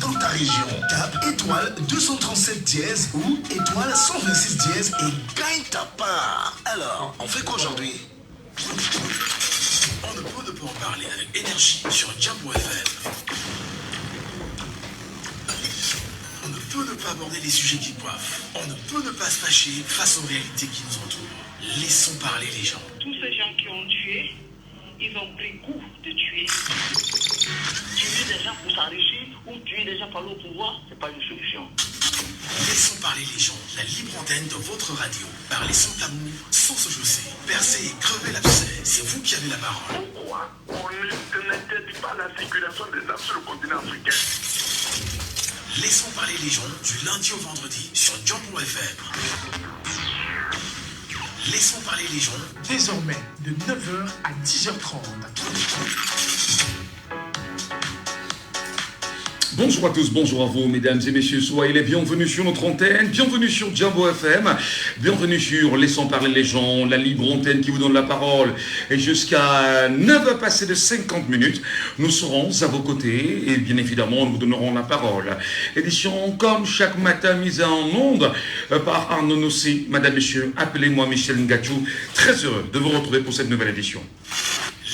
dans ta région. Tape étoile 237 dièse ou étoile 126 dièse et gagne ta part. Alors, on fait quoi aujourd'hui? On ne peut pas en parler avec énergie sur Jambo FM. On ne peut ne pas aborder les sujets qui coiffent. On ne peut ne pas se fâcher face aux réalités qui nous entourent. Laissons parler les gens. Tous ces gens qui ont tué, ils ont pris goût de tuer. Tuer des gens pour s'enrichir ou tuer des gens par le pouvoir, c'est pas une solution. Laissons parler les gens. La libre antenne de votre radio. Parlez sans tabou, sans se chausser. Percez et crevez l'abcès. C'est vous qui avez la parole. Pourquoi on n'interdit pas la circulation des armes sur le continent africain? Laissons parler les gens du lundi au vendredi sur Jambo FM. Laissons parler les gens. Désormais, de 9h à 10h30. Bonjour à tous, bonjour à vous, mesdames et messieurs, soyez les bienvenus sur notre antenne, bienvenue sur Jambo FM, bienvenue sur Laissons parler les gens, la libre antenne qui vous donne la parole. Et jusqu'à 9h passées de 50 minutes, nous serons à vos côtés et bien évidemment, nous vous donnerons la parole. Édition comme chaque matin mise en onde par Arnaud Nossi. Madame, messieurs, appelez-moi Michel Ngachou. Très heureux de vous retrouver pour cette nouvelle édition.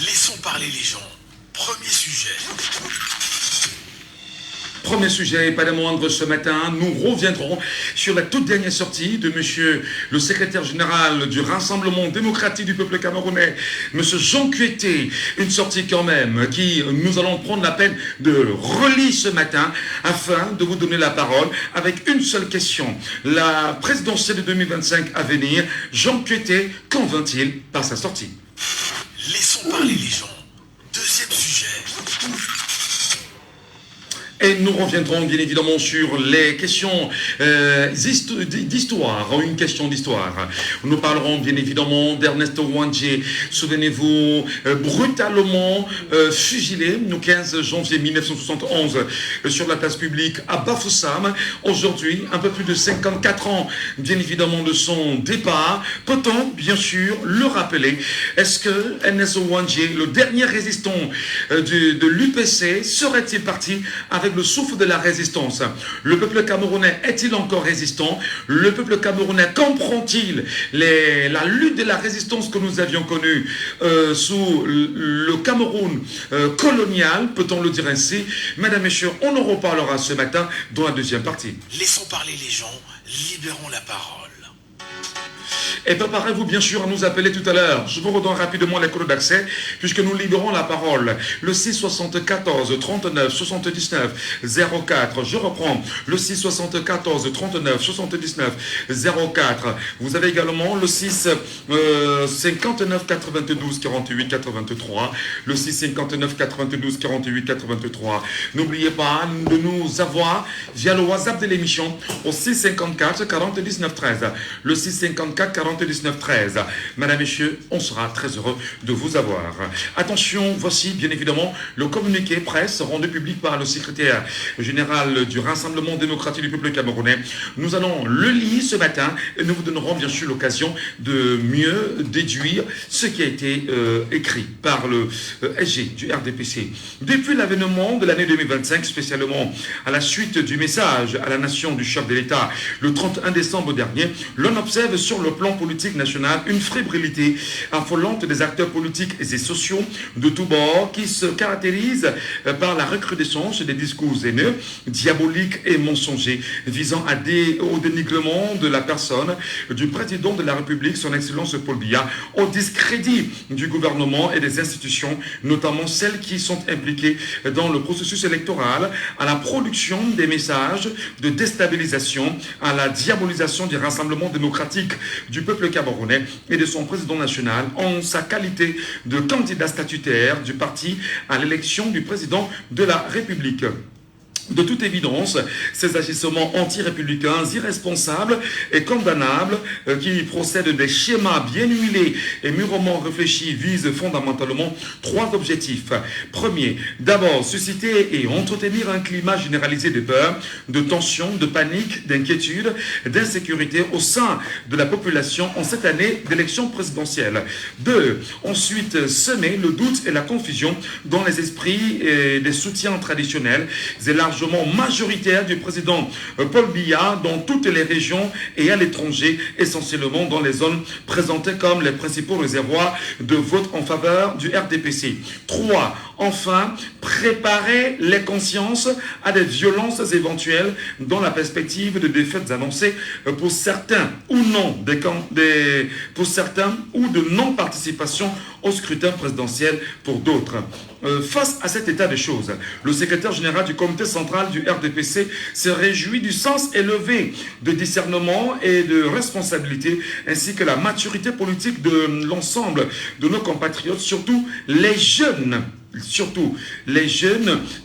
Laissons parler les gens. Premier sujet. Premier sujet, pas de moindre ce matin, nous reviendrons sur la toute dernière sortie de monsieur le secrétaire général du Rassemblement démocratique du peuple camerounais, monsieur Jean Kueté, une sortie quand même qui nous allons prendre la peine de relire ce matin afin de vous donner la parole avec une seule question. La présidentielle de 2025 à venir, Jean Kueté, qu'en vint-il par sa sortie? Laissons parler les gens. Deuxième sujet. Et nous reviendrons bien évidemment sur les questions d'histoire, une question d'histoire. Nous parlerons bien évidemment d'Ernest Ouandjé, souvenez-vous, brutalement fusillé le 15 janvier 1971 sur la place publique à Bafoussam. Aujourd'hui, un peu plus de 54 ans bien évidemment de son départ. Peut-on bien sûr le rappeler? Est-ce que Ernest Ouandjé, le dernier résistant de l'UPC, serait-il parti avec le souffle de la résistance? Le peuple camerounais est-il encore résistant? Le peuple camerounais comprend-il la lutte de la résistance que nous avions connue sous le Cameroun colonial, peut-on le dire ainsi? Mesdames et messieurs, on en reparlera ce matin dans la deuxième partie. Laissons parler les gens, libérons la parole. Et préparez-vous bien sûr à nous appeler tout à l'heure. Je vous redonne rapidement les codes d'accès puisque nous libérons la parole. Le 6 74 39 79 04. Je reprends. Le 6 74 39 79 04. Vous avez également le 6 59 92 48 83. Le 6 59 92 48 83. N'oubliez pas de nous avoir via le WhatsApp de l'émission au 6 54 40 19 13. Le 6 54 40 19 13. Madame, messieurs, on sera très heureux de vous avoir. Attention, voici bien évidemment le communiqué presse rendu public par le secrétaire général du Rassemblement démocratique du peuple camerounais. Nous allons le lire ce matin et nous vous donnerons bien sûr l'occasion de mieux déduire ce qui a été écrit par le SG du RDPC. Depuis l'avènement de l'année 2025, spécialement à la suite du message à la nation du chef de l'État le 31 décembre dernier, l'on observe sur le plan politique national une fébrilité affolante des acteurs politiques et sociaux de tous bords qui se caractérisent par la recrudescence des discours haineux, diaboliques et mensongers visant au dénigrement de la personne du président de la République, son Excellence Paul Biya, au discrédit du gouvernement et des institutions, notamment celles qui sont impliquées dans le processus électoral, à la production des messages de déstabilisation, à la diabolisation du Rassemblement démocratique du peuple camerounais et de son président national en sa qualité de candidat statutaire du parti à l'élection du président de la République. De toute évidence, ces agissements anti-républicains, irresponsables et condamnables qui procèdent des schémas bien huilés et mûrement réfléchis visent fondamentalement trois objectifs. Premier, d'abord susciter et entretenir un climat généralisé de peur, de tension, de panique, d'inquiétude, d'insécurité au sein de la population en cette année d'élection présidentielle. Deux, ensuite semer le doute et la confusion dans les esprits des soutiens traditionnels et largement l'engagement majoritaire du président Paul Biya dans toutes les régions et à l'étranger, essentiellement dans les zones présentées comme les principaux réservoirs de vote en faveur du RDPC. 3. Enfin, préparer les consciences à des violences éventuelles dans la perspective de défaites annoncées pour certains ou non pour certains ou de non-participation au scrutin présidentiel pour d'autres. Face à cet état de choses, le secrétaire général du comité central du RDPC se réjouit du sens élevé de discernement et de responsabilité, ainsi que la maturité politique de l'ensemble de nos compatriotes, surtout les jeunes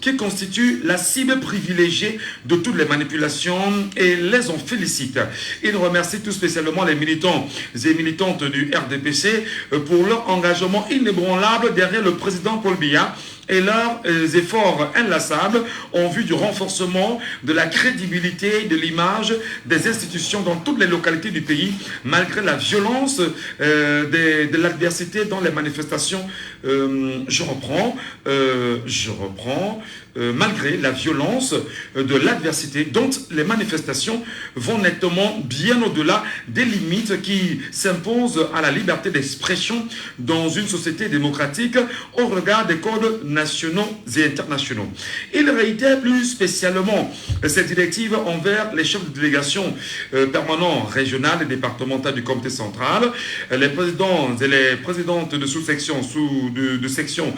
qui constituent la cible privilégiée de toutes les manipulations et les en félicite. Il remercie tout spécialement les militants et militantes du RDPC pour leur engagement inébranlable derrière le président Paul Biya et leurs efforts inlassables en vue du renforcement de la crédibilité et de l'image des institutions dans toutes les localités du pays, malgré la violence de l'adversité dans les manifestations. Malgré la violence de l'adversité dont les manifestations vont nettement bien au-delà des limites qui s'imposent à la liberté d'expression dans une société démocratique au regard des codes nationaux et internationaux. Il réitère plus spécialement cette directive envers les chefs de délégation permanents régionales et départementales du comité central, les présidents et les présidentes de sous-sections, sous-sections,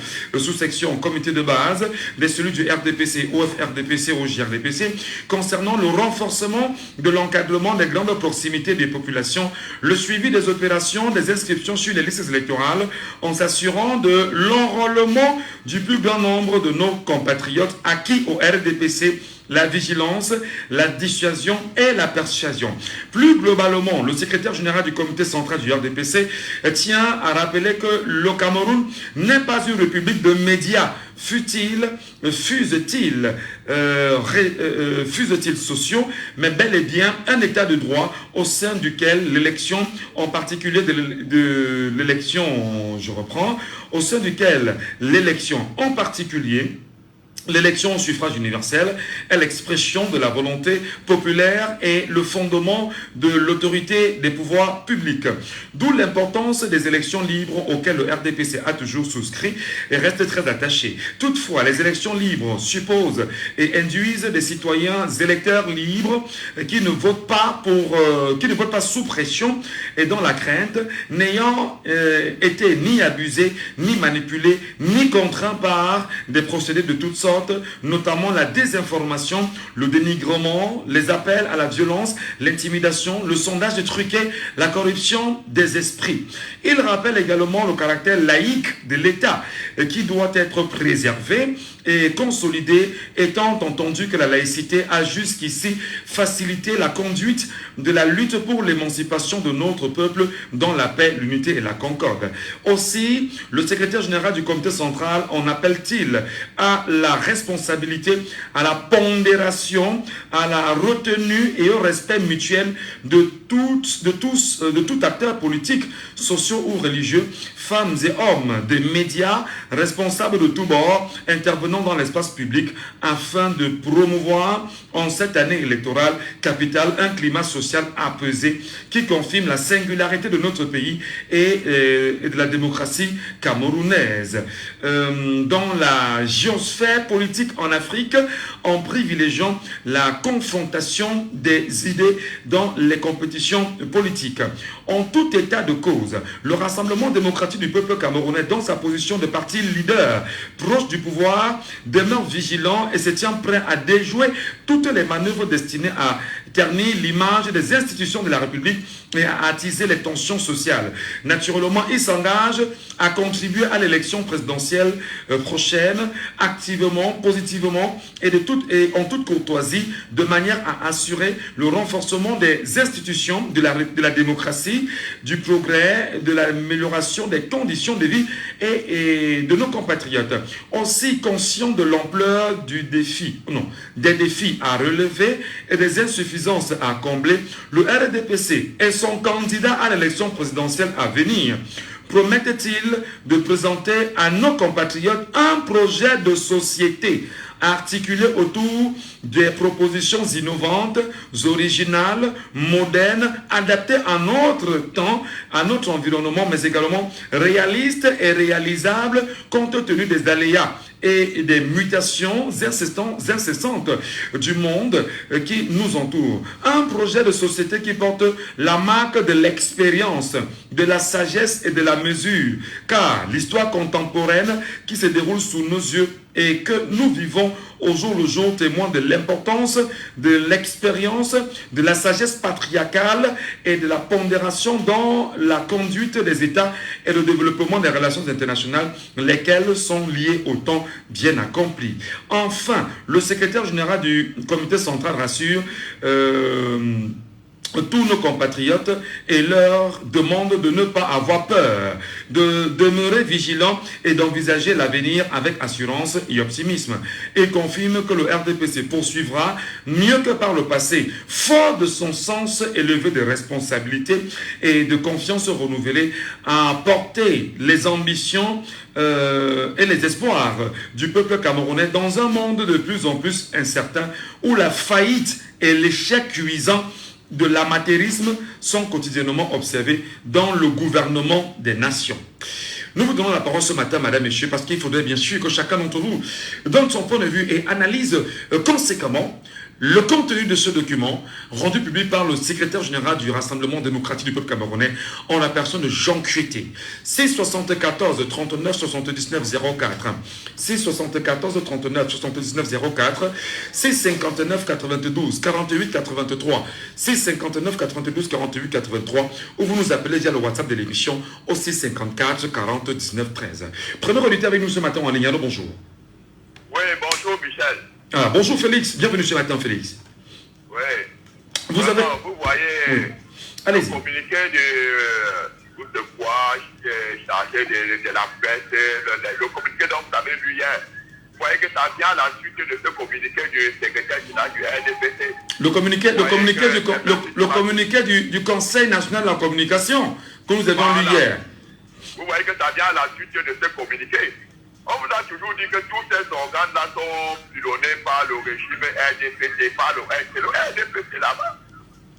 comité de base, des cellules du RDPC, OFRDPC ou JRDPC, concernant le renforcement de l'encadrement des grandes proximités des populations, le suivi des opérations, des inscriptions sur les listes électorales, en s'assurant de l'enrôlement du plus grand nombre de nos compatriotes acquis au RDPC, la vigilance, la dissuasion et la persuasion. Plus globalement, le secrétaire général du comité central du RDPC tient à rappeler que le Cameroun n'est pas une république de médias, fuse-t-il sociaux, mais bel et bien un état de droit au sein duquel l'élection, en particulier de l'élection, au sein duquel l'élection en particulier, l'élection au suffrage universel est l'expression de la volonté populaire et le fondement de l'autorité des pouvoirs publics. D'où l'importance des élections libres auxquelles le RDPC a toujours souscrit et reste très attaché. Toutefois, les élections libres supposent et induisent des citoyens électeurs libres qui ne votent pas sous pression et dans la crainte, n'ayant été ni abusés, ni manipulés, ni contraints par des procédés de toutes sortes, notamment la désinformation, le dénigrement, les appels à la violence, l'intimidation, le sondage truqué, la corruption des esprits. Il rappelle également le caractère laïque de l'État qui doit être préservé et consolidé, étant entendu que la laïcité a jusqu'ici facilité la conduite de la lutte pour l'émancipation de notre peuple dans la paix, l'unité et la concorde. Aussi, le secrétaire général du comité central en appelle-t-il à la responsabilité, à la pondération, à la retenue et au respect mutuel de tout acteur politique, sociaux ou religieux, femmes et hommes des médias, responsables de tous bords, intervenant dans l'espace public afin de promouvoir en cette année électorale capitale un climat social apaisé qui confirme la singularité de notre pays et de la démocratie camerounaise. Dans la géosphère politique en Afrique, en privilégiant la confrontation des idées dans les compétitions politiques. En tout état de cause, le Rassemblement démocratique du peuple camerounais, dans sa position de parti leader proche du pouvoir, demeure vigilant et se tient prêt à déjouer toutes les manœuvres destinées à ternir l'image des institutions de la République et à attiser les tensions sociales. Naturellement, il s'engage à contribuer à l'élection présidentielle prochaine, activement, positivement et en toute courtoisie, de manière à assurer le renforcement des institutions de la démocratie, du progrès, de l'amélioration des conditions de vie et de nos compatriotes. Aussi conscient de l'ampleur des défis à relever et des insuffisances à combler, le RDPC et son candidat à l'élection présidentielle à venir promettent-ils de présenter à nos compatriotes un projet de société articulée autour des propositions innovantes, originales, modernes, adaptées à notre temps, à notre environnement, mais également réalistes et réalisables compte tenu des aléas et des mutations incessantes du monde qui nous entoure. Un projet de société qui porte la marque de l'expérience, de la sagesse et de la mesure, car l'histoire contemporaine qui se déroule sous nos yeux et que nous vivons au jour le jour témoin de l'importance de l'expérience, de la sagesse patriarcale et de la pondération dans la conduite des États et le développement des relations internationales, lesquelles sont liées au temps bien accompli. Enfin, le secrétaire général du comité central rassure tous nos compatriotes et leur demande de ne pas avoir peur, de demeurer vigilants et d'envisager l'avenir avec assurance et optimisme. Et confirme que le RDPC poursuivra mieux que par le passé, fort de son sens élevé de responsabilité et de confiance renouvelée, à porter les ambitions et les espoirs du peuple camerounais dans un monde de plus en plus incertain où la faillite et l'échec cuisant de l'amateurisme sont quotidiennement observés dans le gouvernement des nations. Nous vous donnons la parole ce matin, madame, messieurs, parce qu'il faudrait bien sûr que chacun d'entre vous donne son point de vue et analyse conséquemment le contenu de ce document rendu public par le secrétaire général du Rassemblement démocratique du peuple camerounais en la personne de Jean Kueté. C74 39 79 04, C74 39 79 04, C59 92 48 83, C59 92 48 83, ou vous nous appelez via le WhatsApp de l'émission au C54 40 19 13. Prenons unité avec nous ce matin en ligne. Alors, bonjour. Oui, bonjour Michel. Ah, bonjour Félix, bienvenue ce matin Félix. Oui. Vous avez... Vous voyez, allez-y. le communiqué de quoi chargé de la presse, le communiqué dont vous avez lu hier. Vous voyez que ça vient à la suite de ce communiqué du secrétaire général du RDPC. Le communiqué du Conseil national de la communication que nous avons lu hier. Vous voyez que ça vient à la suite de ce communiqué. On vous a toujours dit que tous ces organes-là sont pilonnés par le régime RDPC, par le RDPC là-bas.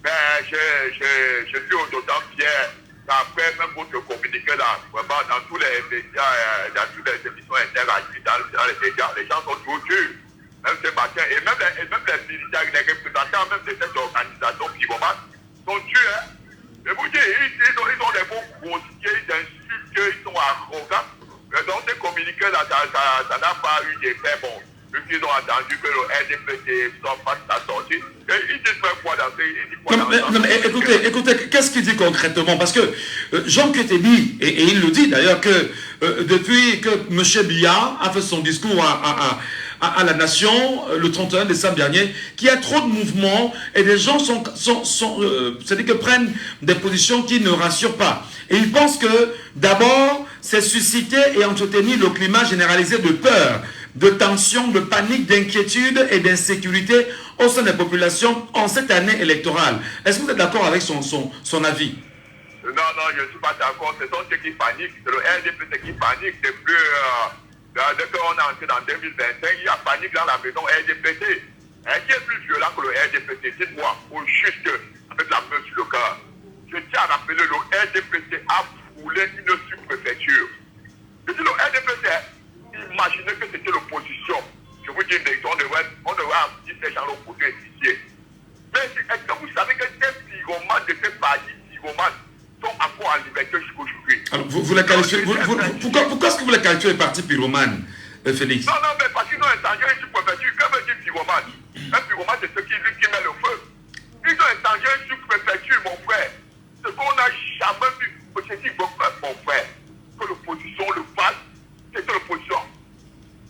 Mais je suis d'autant fier qu'après même votre communiqué là, vraiment dans tous les médias, dans toutes les émissions interactives, dans les médias, les gens sont toujours durs. Même ce matin, et même les militaires, les représentants même de cette organisation pyromanes sont durs. Hein? Je vous dis, ils ont des mots grossiers, ils insultent, ils sont arrogants. Donc, ces communiqués-là, ça n'a pas eu d'effet bon. Puisqu'ils ont attendu que le RDPC fasse sa sortie. Et ils disent quoi dans ces... Non, mais écoutez, qu'est-ce qu'il dit concrètement? Parce que Jean Kueté dit, et il le dit d'ailleurs, que depuis que M. Biya a fait son discours à la nation le 31 décembre dernier, qu'il y a trop de mouvements et des gens c'est-à-dire que prennent des positions qui ne rassurent pas. Et il pense que d'abord, c'est susciter et entretenir le climat généralisé de peur, de tension, de panique, d'inquiétude et d'insécurité au sein des populations en cette année électorale. Est-ce que vous êtes d'accord avec son avis? Non, je ne suis pas d'accord. Ce sont ceux qui paniquent. C'est le RDPC qui panique depuis... dès qu'on est entré en 2025, il y a panique dans la maison RDPC. Qui est plus violent que le RDPC? Dites-moi, au juste, avec la main sur le cœur. Je tiens à rappeler, le RDPC a foulé une sous-préfecture. Je dis le RDPC, imaginez que c'était l'opposition. Je vous dis, on devrait dire ces gens l'opposé ici. Mais est-ce que vous savez que ces pyromanes de ces partis pyromanes sont encore en liberté jusqu'aujourd'hui? Alors, vous les qualifiez, pourquoi est-ce que vous les qualifiez les partis pyromanes, Félix? Non, mais parce qu'ils ont échangé une sous-préfecture. Que veut dire pyromane? Un pyromane, c'est celui qui met le feu. Ils ont échangé une sous-préfecture, mon frère. Ce qu'on n'a jamais vu, c'est dit, mon frère, que l'opposition le fasse, c'est l'opposition.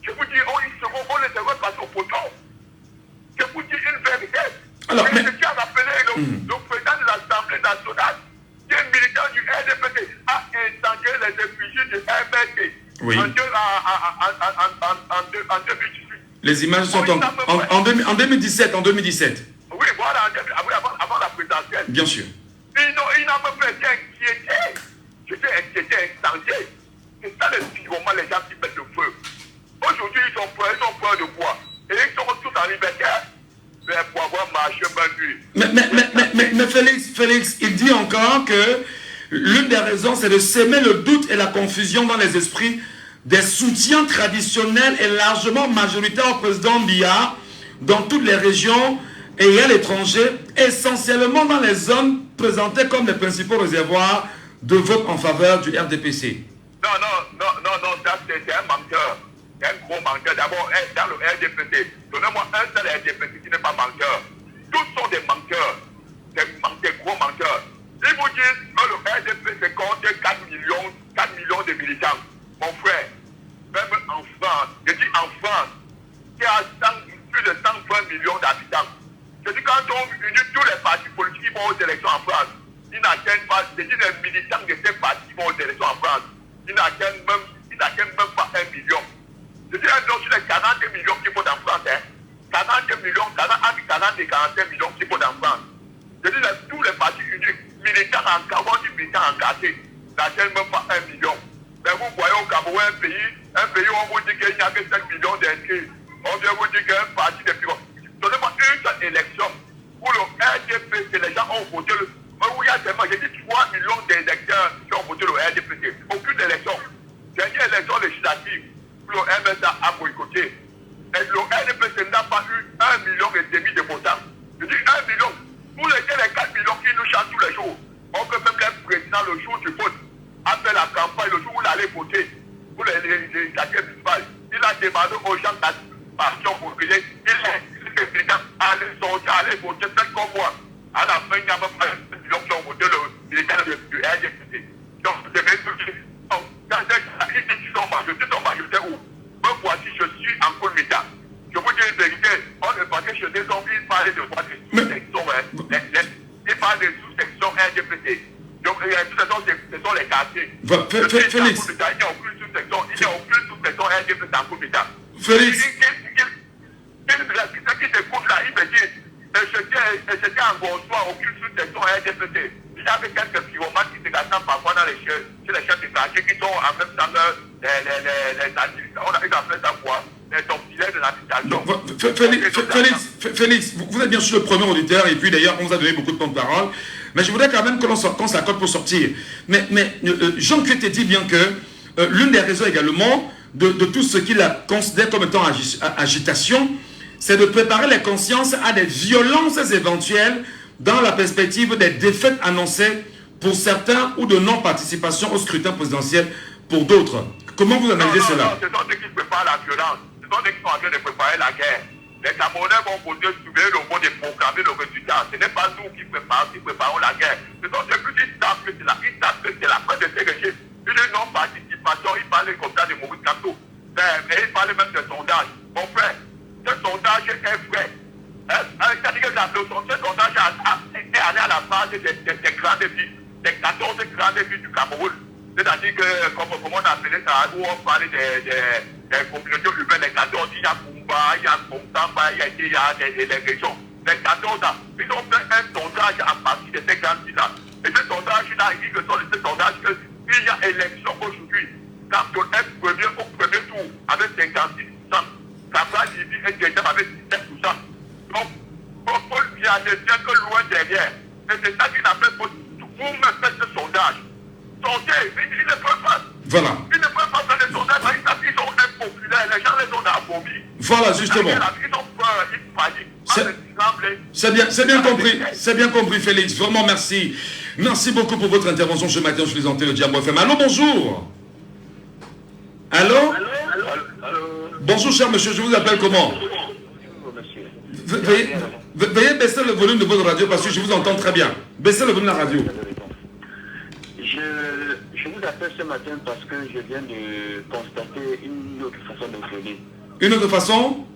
Je vous dis, on les devrait passer au poteau. Je vous dis une vérité. Alors, mais... Je tiens à rappeler le président de l'Assemblée nationale, qui est militant du RDPC, a échangé les réfugiés du MRT. Oui. En 2018. Les images sont en 2017. Oui, voilà, avant la présidentielle. Bien sûr. Ils n'ont même pas été inquiétés. J'étais incendié. C'est ça les gens qui mettent le feu. Aujourd'hui, ils ont peur de quoi? Et ils sont tous en liberté pour avoir marché un Mais Félix, il dit encore que l'une des raisons, c'est de s'aimer le doute et la confusion dans les esprits des soutiens traditionnels et largement majoritaires au président Biya dans toutes les régions et à l'étranger, essentiellement dans les zones présentées comme les principaux réservoirs de vote en faveur du RDPC. Non, ça c'est un menteur. C'est un gros menteur. D'abord, dans le RDPC, donnez-moi un seul RDPC qui n'est pas menteur. Tous sont des menteurs. Des gros menteurs. Ils vous disent que le RDPC compte 4 millions de militants. Mon frère, même en France, je dis en France, qui a plus de 120 millions d'habitants. Je dis quand on unit tous les partis politiques qui vont aux élections en France, ils n'atteignent pas, je dis les militants de ces partis qui vont aux élections en France, ils n'atteignent même pas 1 million. Je dis sur les 40 millions qui votent en France, 40 millions, entre 40 et 45 millions qui votent en France. Je dis tous les partis unis, militants engagés, n'atteignent même pas 1 million. Mais vous voyez au Cameroun un pays où on vous dit qu'il n'y a que 5 millions d'inscrits. On vient vous dire qu'un parti de plus. Donnez-moi une seule élection où le RDPC, les gens ont voté où il y a tellement, j'ai dit 3 millions d'électeurs qui ont voté le RDPC. Aucune élection. Dernière élection législative, le MSA a boycotté. Et le RDPC n'a pas eu 1,5 million de votants. Je dis 1 million. Pour les 4 millions qui nous chantent tous les jours, on peut même le président le jour du vote, après la campagne, le jour où il allait voter pour les législatives municipales, il a demandé aux gens de la passion pour crier, il président allait voter, peut-être comme moi. À la fin, il y a même pas 1 million qui ont voté le militaire du RDPC. Donc, c'est même tout qui sont majoritaires où me voici, je suis en cours d'État. Je vous dis une vérité, on ne parlait pas chez des hommes, ils parlaient de quoi des sous-sections, ils parlent des sous-sections RDPC. Donc, ce sont les quartiers. Félix. Il n'y a aucune sous-section RDPC en cours d'État. Félix. Qui t'écoute là, il me dit, c'était en bonsoir, aucune sous-section RDPC. Il y avait quelques pyromanes qui se gâtent parfois dans les chefs de quartier qui sont en même temps les administrateurs. On a appelé ça quoi? Les auxiliaires de l'habitation. Félix, vous êtes bien sûr le premier auditeur et puis d'ailleurs on vous a donné beaucoup de temps de parole. Mais je voudrais quand même qu'on s'accorde pour sortir. Mais Jean Kuete dit bien que l'une des raisons également de tout ce qu'il considère comme étant agitation, c'est de préparer les consciences à des violences éventuelles dans la perspective des défaites annoncées pour certains ou de non-participation au scrutin présidentiel pour d'autres. Comment vous analysez cela? Non, ce sont ceux qui préparent la violence. Ce sont ceux qui sont en train de préparer la guerre. Les Camerounais vont voter sur le mot de proclamer le résultat. Ce n'est pas nous qui préparons la guerre. Ce sont ceux qui savent que c'est la fin de ces régimes. Une non-participation, ils parlent comme ça de Maurice Kamto. Et ils parlent même de sondage. Mon frère, ce sondage est vrai. C'est-à-dire que ce sondage est allé à la base des grandes villes, des 14 grandes villes du Cameroun. C'est-à-dire que, comme on appelait ça, où on parlait des communautés urbaines, les 14, il y a Bumba, il y a Kontamba, il y a des régions. Les 14 ans, ils ont fait un sondage à partir de ces grandes villes-là. Et ce sondage-là, il dit que dans ce sondage, il y a élection aujourd'hui. Quand on est au premier tour avec 56%, Cabral Libye est deuxième avec 17%. Donc, Paul Biya ne tient que loin derrière. Et c'est ça qu'il a fait pour vous-même faire ce sondage. Ils ne peuvent pas. Voilà. Ils ne peuvent pas faire des sondages. Ils sont impopulaires. Les gens les ont abobis. Voilà, justement. Ils ont peur. Ils paniquent. C'est bien compris. C'est bien compris, Félix. Vraiment, merci. Merci beaucoup pour votre intervention ce matin. Je les entends le Diambo FM. Allô, bonjour. Allô? Bonjour, cher monsieur. Je vous appelle comment? Veuillez baisser le volume de votre radio parce que je vous entends très bien. Baissez le volume de la radio. Je vous appelle ce matin parce que je viens de constater une autre façon de frauder. Une autre façon?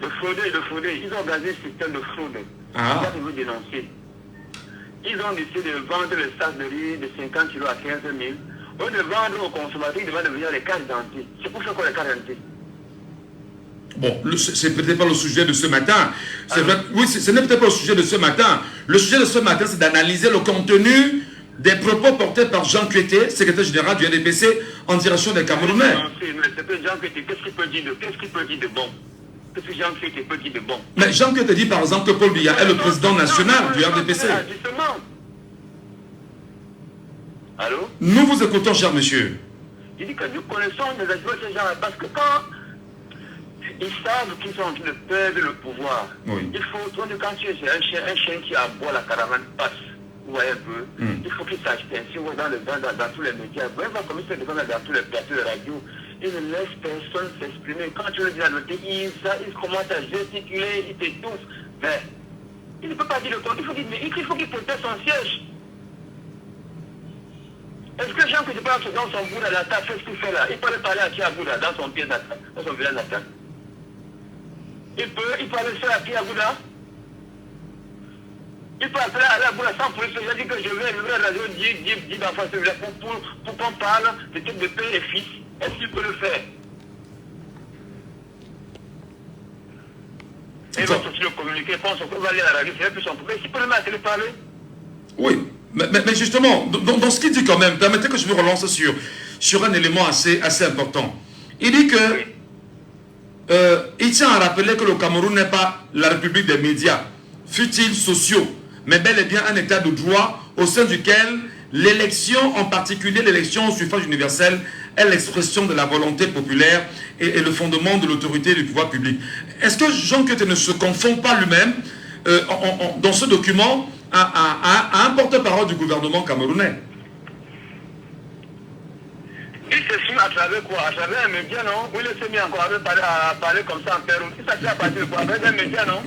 De frauder. Ils ont organisé un système de fraude. Ah. Ils vont dénoncer. Ils ont décidé de vendre le sac de riz de 50 kg à 15 000. Au lieu de vendre aux consommateurs, ils devaient devenir les cartes d'identité. C'est pour ça qu'on les cartes d'identité. Bon, c'est peut-être pas le sujet de ce matin. Oui, ce n'est peut-être pas le sujet de ce matin. Le sujet de ce matin, c'est d'analyser le contenu des propos portés par Jean Kuete, secrétaire général du RDPC, en direction des Camerounais. Mais c'est que Jean Kuete, qu'est-ce qu'il peut dire de bon? que ce Jean Crété peut dire de bon? Mais Jean Crété dit par exemple que Paul Biya est le président national du RDPC. Justement. Allô? Nous vous écoutons, cher monsieur. Il dit que nous connaissons des aspects de ces gens-là parce que quand ils savent qu'ils sont en train de perdre le pouvoir, oui. Il faut, quand tu es un chien qui aboie, la caravane passe. Vous voyez un peu, il faut qu'il sache ainsi dans tous les médias. Vous voyez comme il se défend dans tous les plateaux de radio. Il ne laisse personne s'exprimer. Quand tu le dis la vérité, il commence à gesticuler, il t'étouffe. Mais il ne peut pas dire le temps. Il faut qu'il protège son siège. Est-ce que Jean que tu parles dans son bout là, t'as fait ce qu'il fait là? Il peut aller parler à qui à Bouddha, dans son pied natal, dans son village natal. Il peut aller faire à qui à Bouddha? Il peut appeler à la Bouddha sans police. Il a dit que je vais à la radio dire d'enfants pour qu'on parle de type de père et fils. Est-ce qu'il peut le faire? Et il va sortir le communiqué, pense qu'on va aller à la radio, c'est plus son problème. Est-ce qu'il peut le mettre à parler? Oui. Mais justement, dans ce qu'il dit quand même, permettez que je me relance sur un élément assez important. Il dit que il tient à rappeler que le Cameroun n'est pas la république des médias, fut-ils sociaux, mais bel et bien un état de droit au sein duquel l'élection, en particulier l'élection au suffrage universel, est l'expression de la volonté populaire et le fondement de l'autorité du pouvoir public. Est-ce que Jean Crété ne se confond pas lui-même dans ce document à un porte-parole du gouvernement camerounais? Il s'exprime à travers quoi? À travers un média, non? Ou il s'est mis encore à parler comme ça en Pérou? Il s'agit à partir de quoi? Avec un média, non?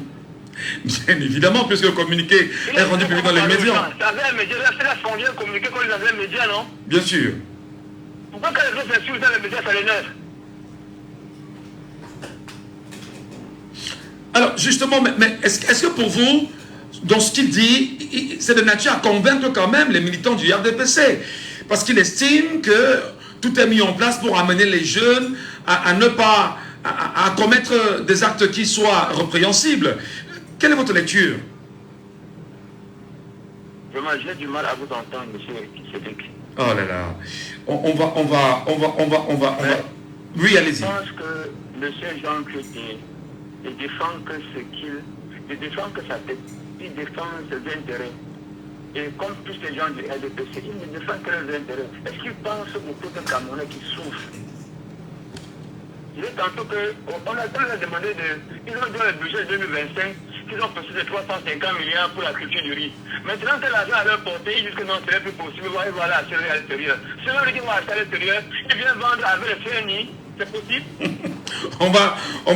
Bien évidemment, puisque le communiqué est rendu public dans les médias. C'est un média, c'est la fondée communiqué quand ils avaient un média, non? Bien sûr. Pourquoi quand les autres s'insultent dans les médias, ça l'énerve? Alors, justement, mais est-ce que pour vous, dans ce qu'il dit, c'est de nature à convaincre quand même les militants du RDPC? Parce qu'il estime que tout est mis en place pour amener les jeunes à ne pas à commettre des actes qui soient répréhensibles. Quelle est votre lecture? Vraiment, j'ai du mal à vous entendre, monsieur Cédric. Oh là là. On va. Oui, allez-y. Je pense que monsieur Jean Crété, il défend que il défend que sa tête, il défend ses intérêts. Et comme tous les gens du RDPC, il ne défend que leurs intérêts. Est-ce qu'il pense beaucoup de Camerounais qui souffrent? Il est tantôt qu'on a demandé ils ont donné le budget 2025, qu'ils ont possédé 350 milliards pour la culture du riz. Maintenant que l'argent à leur portée, ils disent que non, ce n'est plus possible, voilà, acheter à l'extérieur. Celui qui va acheter à l'extérieur, il vient vendre avec le CNI, c'est possible? On va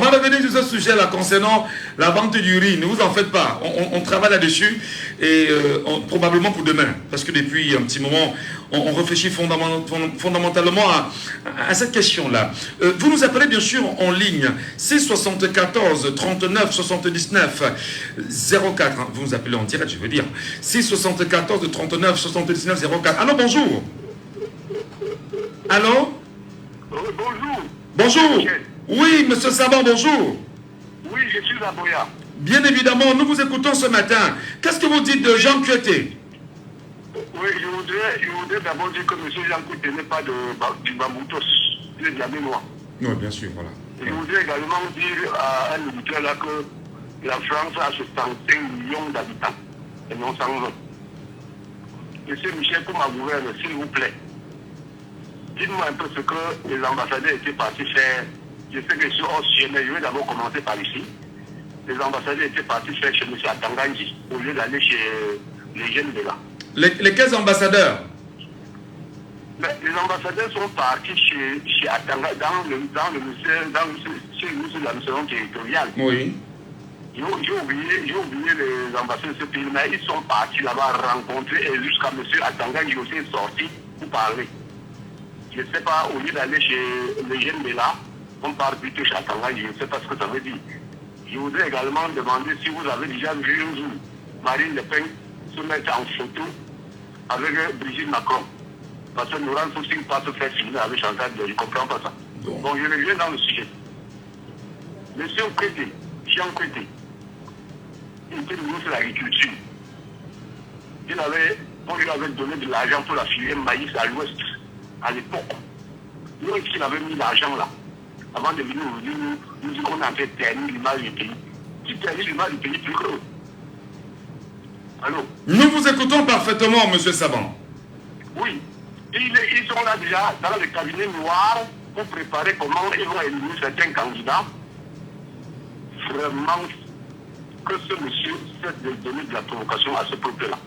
revenir sur ce sujet-là concernant la vente du riz. Ne vous en faites pas. On travaille là-dessus et probablement pour demain. Parce que depuis un petit moment, on réfléchit fondamentalement à cette question-là. Vous nous appelez bien sûr en ligne. C'est 74 39 79 04. Vous nous appelez en direct, je veux dire. C'est 74 39 79 04. Allô, bonjour. Allô? Bonjour. Bonjour. Oui, monsieur Saban, bonjour. Oui, je suis à Boya. Bien évidemment, nous vous écoutons ce matin. Qu'est-ce que vous dites de Jean Crété? Oui, je voudrais d'abord dire que M. Jean Crété n'est pas du Bamboutos, il est de la mémoire. Oui, bien sûr, voilà. Et je voudrais également dire à un auditeur là que la France a 65 millions d'habitants, et non 120. Monsieur Michel, comme ma gouverne, s'il vous plaît, dites-moi un peu ce que les ambassadeurs étaient partis faire. Je sais que je suis hors sujet, mais je vais d'abord commencer par ici. Les ambassadeurs étaient partis faire chez M. Atanganji, au lieu d'aller chez les jeunes de là. Lesquels ambassadeurs? Mais les ambassadeurs sont partis chez Atanga, dans le ministère de l'administration territoriale. Oui. J'ai oublié les ambassadeurs de ce pays, mais ils sont partis là-bas rencontrer et jusqu'à M. Atanganji aussi est sorti pour parler. Je ne sais pas, au lieu d'aller chez les jeunes de là, on part plutôt chez Atanganji, je ne sais pas ce que ça veut dire. Je voudrais également demander si vous avez déjà vu un jour Marine Le Pen se mettre en photo avec Brigitte Macron. Parce que nous rendons aussi pas se faire filmer avec Chantal, je ne comprends pas ça. Bon, je reviens dans le sujet. Monsieur Crété, Jean Crété, il était ministre de l'Agriculture. On lui avait donné de l'argent pour la filière maïs à l'ouest, à l'époque. Donc il avait mis l'argent là. avant de venir aujourd'hui, nous disons qu'on a fait ternir l'image du pays. Qui ternit l'image du pays plus que eux? Allô? Nous vous écoutons parfaitement, M. Saban. Oui. Ils sont là déjà dans le cabinet noir pour préparer comment ils vont éliminer certains candidats. Vraiment que ce monsieur cesse de donner de la provocation à ce peuple-là.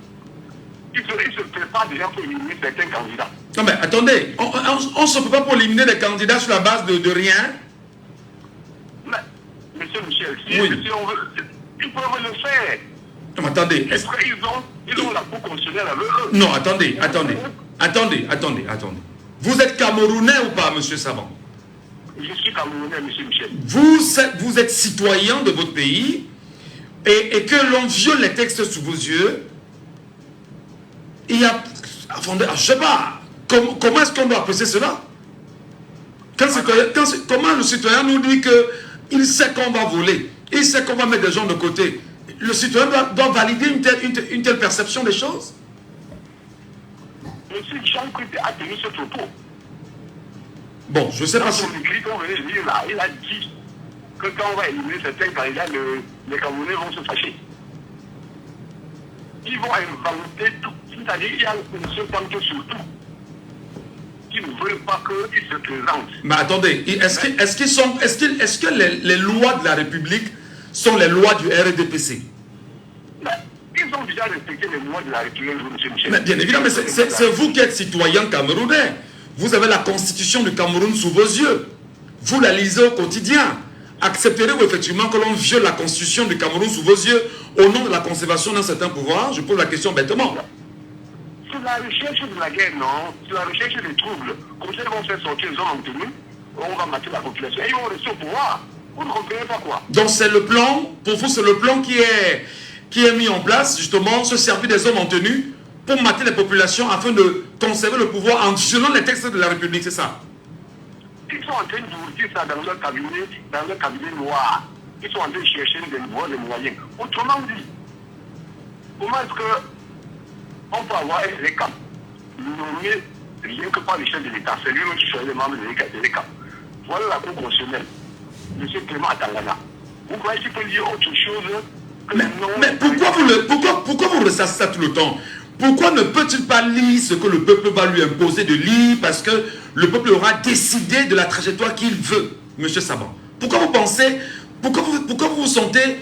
Il se prépare déjà pour éliminer certains candidats. Non mais attendez, on ne se peut pas pour éliminer des candidats sur la base de rien. Mais, monsieur Michel, si on veut, ils peuvent le faire. Non mais attendez. Ils ont la Cour constitutionnelle avec eux. Non, attendez. Vous êtes Camerounais ou pas, M. Saban? Je suis Camerounais, M. Michel. Vous êtes citoyen de votre pays et que l'on viole les textes sous vos yeux. Il y a... Attendez, je ne sais pas. Comment est-ce qu'on doit apprécier cela? Comment le citoyen nous dit qu'il sait qu'on va voler, il sait qu'on va mettre des gens de côté? Le citoyen doit valider une telle perception des choses? M. Jean-Claude a tenu ce propos. Bon, je ne sais pas si... Il a dit que quand on va éliminer certains candidats, les Camerounais vont se fâcher. Ils vont inventer tout. C'est-à-dire qu'il y a une banque surtout qui ne veulent pas qu'ils se présentent. Mais attendez, est-ce que les lois de la République sont les lois du RDPC? Ils ont déjà respecté les lois de la République, M. Michel. Mais bien évidemment, c'est vous qui êtes citoyen camerounais. Vous avez la constitution du Cameroun sous vos yeux. Vous la lisez au quotidien. Accepterez-vous effectivement que l'on viole la constitution du Cameroun sous vos yeux au nom de la conservation d'un certain pouvoir? Je pose la question bêtement. C'est la recherche de la guerre, non? C'est la recherche des troubles. Comme ça, ils vont faire sortir les hommes en tenue, on va mater la population. Et ils vont rester au pouvoir. Vous ne comprenez pas quoi? Donc c'est le plan, pour vous c'est le plan qui est mis en place, justement, se servir des hommes en tenue pour mater les populations afin de conserver le pouvoir en violant les textes de la République, c'est ça? Ils sont en train d'ouvrir ça dans leur cabinet noir. Ils sont en train de chercher des moyens. Autrement dit, comment est-ce qu'on peut avoir un ECAP nommé rien que par le chef de l'État? C'est lui-même qui choisit les membres de l'ECAP. Voilà la Cour constitutionnelle. M. Clément Atangana. Vous croyez qu'il peut dire autre chose que mais pourquoi vous ressassez ça tout le temps? Pourquoi ne peut-il pas lire ce que le peuple va lui imposer de lire parce que le peuple aura décidé de la trajectoire qu'il veut, M. Saban? Pourquoi vous vous sentez,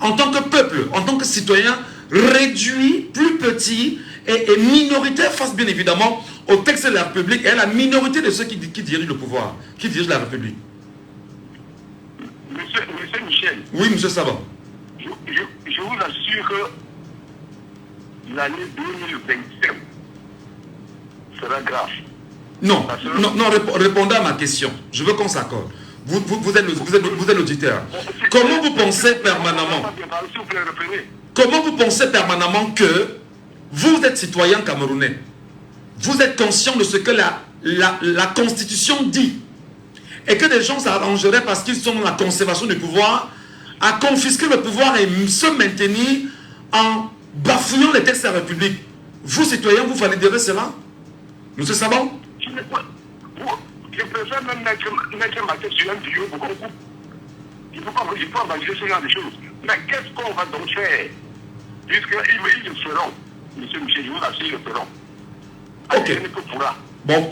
en tant que peuple, en tant que citoyen, réduit, plus petit et minoritaire face bien évidemment au texte de la République et à la minorité de ceux qui dirigent le pouvoir, qui dirigent la République? Monsieur Michel. Oui, M. Saban. Je vous assure que l'année 2025 sera grave. Non, répondez à ma question. Je veux qu'on s'accorde. Vous êtes l'auditeur. Comment vous pensez permanemment? Comment vous pensez permanemment que vous êtes citoyen camerounais? Vous êtes conscient de ce que la Constitution dit et que des gens s'arrangeraient parce qu'ils sont dans la conservation du pouvoir à confisquer le pouvoir et se maintenir en bafouillant les textes de la République? Vous, citoyens, vous validerez cela? Monsieur Saban? Je préfère même mettre ma tête sur un tuyau pour qu'on coupe. Il ne faut pas valider ce genre de choses. Mais qu'est-ce qu'on va donc faire? Puisqu'ils le feront. Monsieur Michel, je vous assure, ils le feront. Ok. Bon,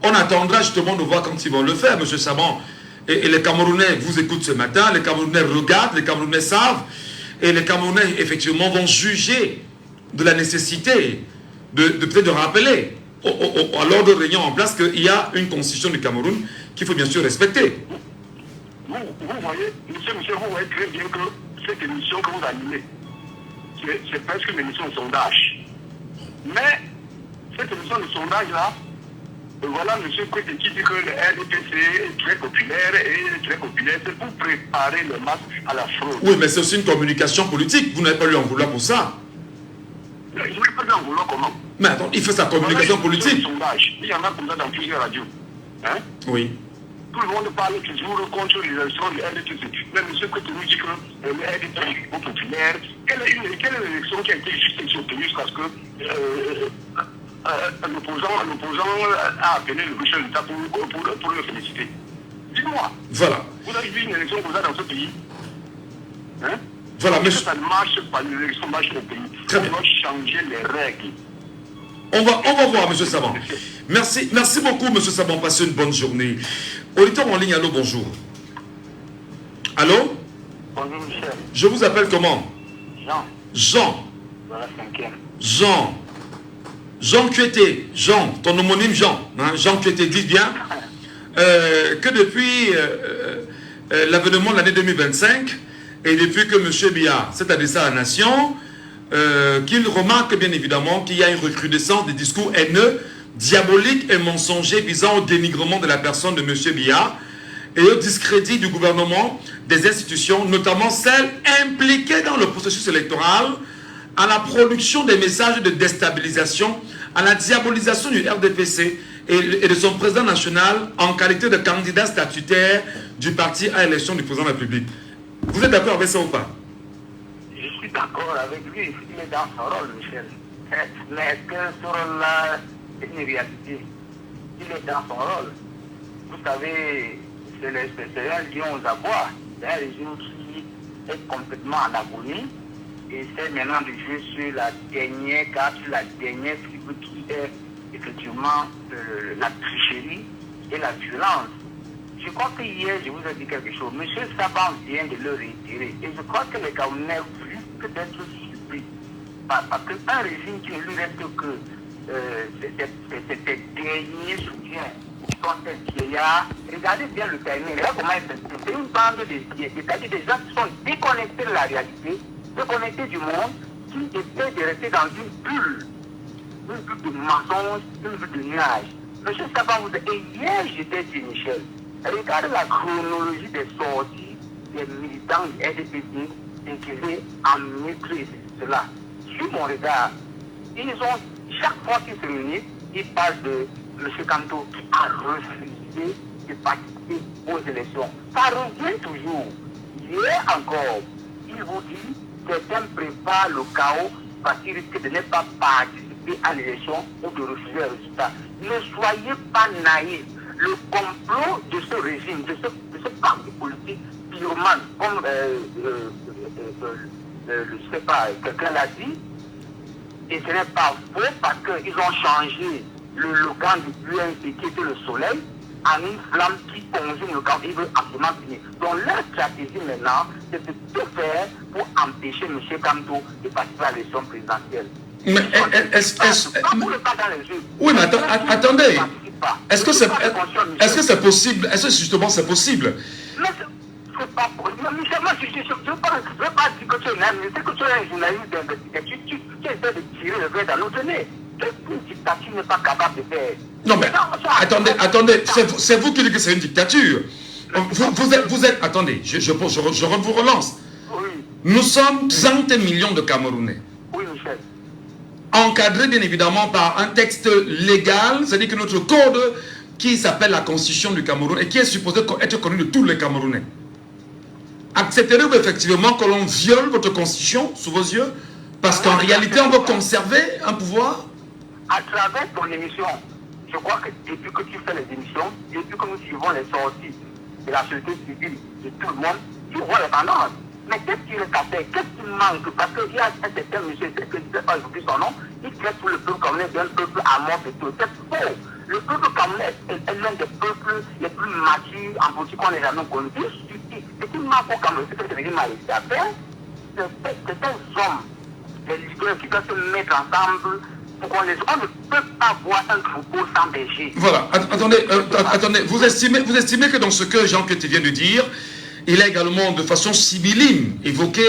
on attendra justement de voir quand ils vont le faire, monsieur Saban. Et les Camerounais vous écoutent ce matin, les Camerounais regardent, les Camerounais savent, et les Camerounais effectivement vont juger de la nécessité peut-être de rappeler à l'ordre réunion en place qu'il y a une constitution du Cameroun qu'il faut bien sûr respecter. Vous voyez, monsieur, vous voyez très bien que cette émission que vous animez, c'est presque une émission de sondage. Mais cette émission de sondage-là, voilà, monsieur Kwete qui dit que le RDPC est très populaire c'est pour préparer le masque à la fraude. Oui, mais c'est aussi une communication politique. Vous n'avez pas lui en vouloir pour ça. Je ne vais pas lui en vouloir comment? Mais attends, il fait sa communication politique. Il y en a comme ça dans plusieurs radios. Hein? Oui. Tout le monde parle toujours contre les élections du RDPC. Mais monsieur Kwete nous dit que le RDPC est populaire. Quelle est l'élection qui a été juste ici au pays jusqu'à ce que l'opposant a appelé le chef de l'État pour le féliciter. Dis-moi. Voilà. Vous avez vu une élection comme ça dans ce pays? Hein? Voilà, monsieur. Ça ne marche pas, l'élection marche au pays. Très On bien. doit changer les règles. On va voir, monsieur Saban. Merci beaucoup, monsieur Saban. Passez une bonne journée. Auditeur en ligne, allô, bonjour. Allô? Bonjour, Michel. Je vous appelle comment? Jean. Voilà, 5e. Jean Cueté. Jean, ton homonyme Jean. Hein? Jean Cueté, dites bien que depuis l'avènement de l'année 2025, et depuis que M. Biya s'est adressé à la nation, qu'il remarque bien évidemment qu'il y a une recrudescence des discours haineux, diaboliques et mensongers visant au dénigrement de la personne de M. Biya et au discrédit du gouvernement, des institutions, notamment celles impliquées dans le processus électoral, à la production des messages de déstabilisation, à la diabolisation du RDPC et de son président national en qualité de candidat statutaire du parti à l'élection du président de la République. Vous êtes d'accord avec ça ou pas? Je suis d'accord avec lui, il est dans son rôle, Michel. Mais est-ce que ce rôle-là est une réalité? Il est dans son rôle. Vous savez, c'est un lion aux abois. C'est un régime qui est complètement en agonie. Et c'est maintenant de jouer sur la dernière carte, sur la dernière fibre qui est effectivement la tricherie et la violence. Je crois que hier, je vous ai dit quelque chose. M. Saban vient de le réitérer. Et je crois que les Camerounais risquent d'être surpris. Parce qu'un régime qui ne lui reste que ses derniers soutiens, qui sont des vieillards. Regardez bien le timing. Regardez comment il s'exprime. C'est une bande de vieillards, c'est-à-dire des gens qui sont déconnectés de la réalité, déconnectés du monde, qui essaient de rester dans une bulle de mensonges, une bulle de nuages. M. Saban vous a dit, et hier j'étais dit, Michel, regardez la chronologie des sorties des militants du RDPC intégrés en maîtrise de cela. Sur mon regard, ils ont, chaque fois qu'ils se réunissent, ils parlent de M. Kanto qui a refusé de participer aux élections. Ça revient toujours. Hier encore, il vous dit, certains préparent le chaos parce qu'ils risquent de ne pas participer à l'élection ou de refuser le résultat. Ne soyez pas naïfs. Le complot de ce régime, de ce parti politique pyromane, comme je ne sais pas, quelqu'un l'a dit, et ce n'est pas faux parce qu'ils ont changé le slogan du UNC qui était le soleil en une flamme qui consume le camp. Ils veulent absolument finir. Donc leur stratégie maintenant, c'est de tout faire pour empêcher M. Kanto de participer à l'élection présidentielle. Mais oui, mais attendez. Est-ce que c'est possible? Est-ce que justement c'est possible? Mais c'est pas possible. Michel, moi je ne veux pas dire que tu es un c'est que tu es un journaliste d'investigation. Tu essaies de tirer le verre dans notre nez. Qu'une dictature n'est pas capable de faire. Non mais attendez, c'est vous qui dites que c'est une dictature. Vous êtes, attendez, je vous relance. Oui. Nous sommes 30 millions de Camerounais. Oui, Michel. Encadré bien évidemment par un texte légal, c'est-à-dire que notre code qui s'appelle la Constitution du Cameroun et qui est supposé être connu de tous les Camerounais. Accepterez-vous effectivement que l'on viole votre Constitution sous vos yeux? Parce qu'en réalité, on veut conserver un pouvoir? À travers ton émission, je crois que depuis que tu fais les émissions, depuis que nous suivons les sorties de la société civile, de tout le monde, tu vois les tendances. Mais qu'est-ce qui reste à faire? Qu'est-ce qui manque? Parce qu'il y a un certain monsieur, que je ne sais pas aujourd'hui son nom, il traite pour le peuple camerounais d'un peuple à mort de tout. C'est faux. Le peuple camerounais est l'un des peuples les plus matures en politique qu'on ait jamais connu. Ce qui manque au Cameroun, c'est que ce régime a réussi à faire, c'est des hommes, des leaders qui doivent se mettre ensemble pour qu'on les... On ne peut pas voir un troupeau sans berger. Voilà, attendez, vous estimez que dans ce que Jean Cueté vient de dire, il a également de façon sibylline évoqué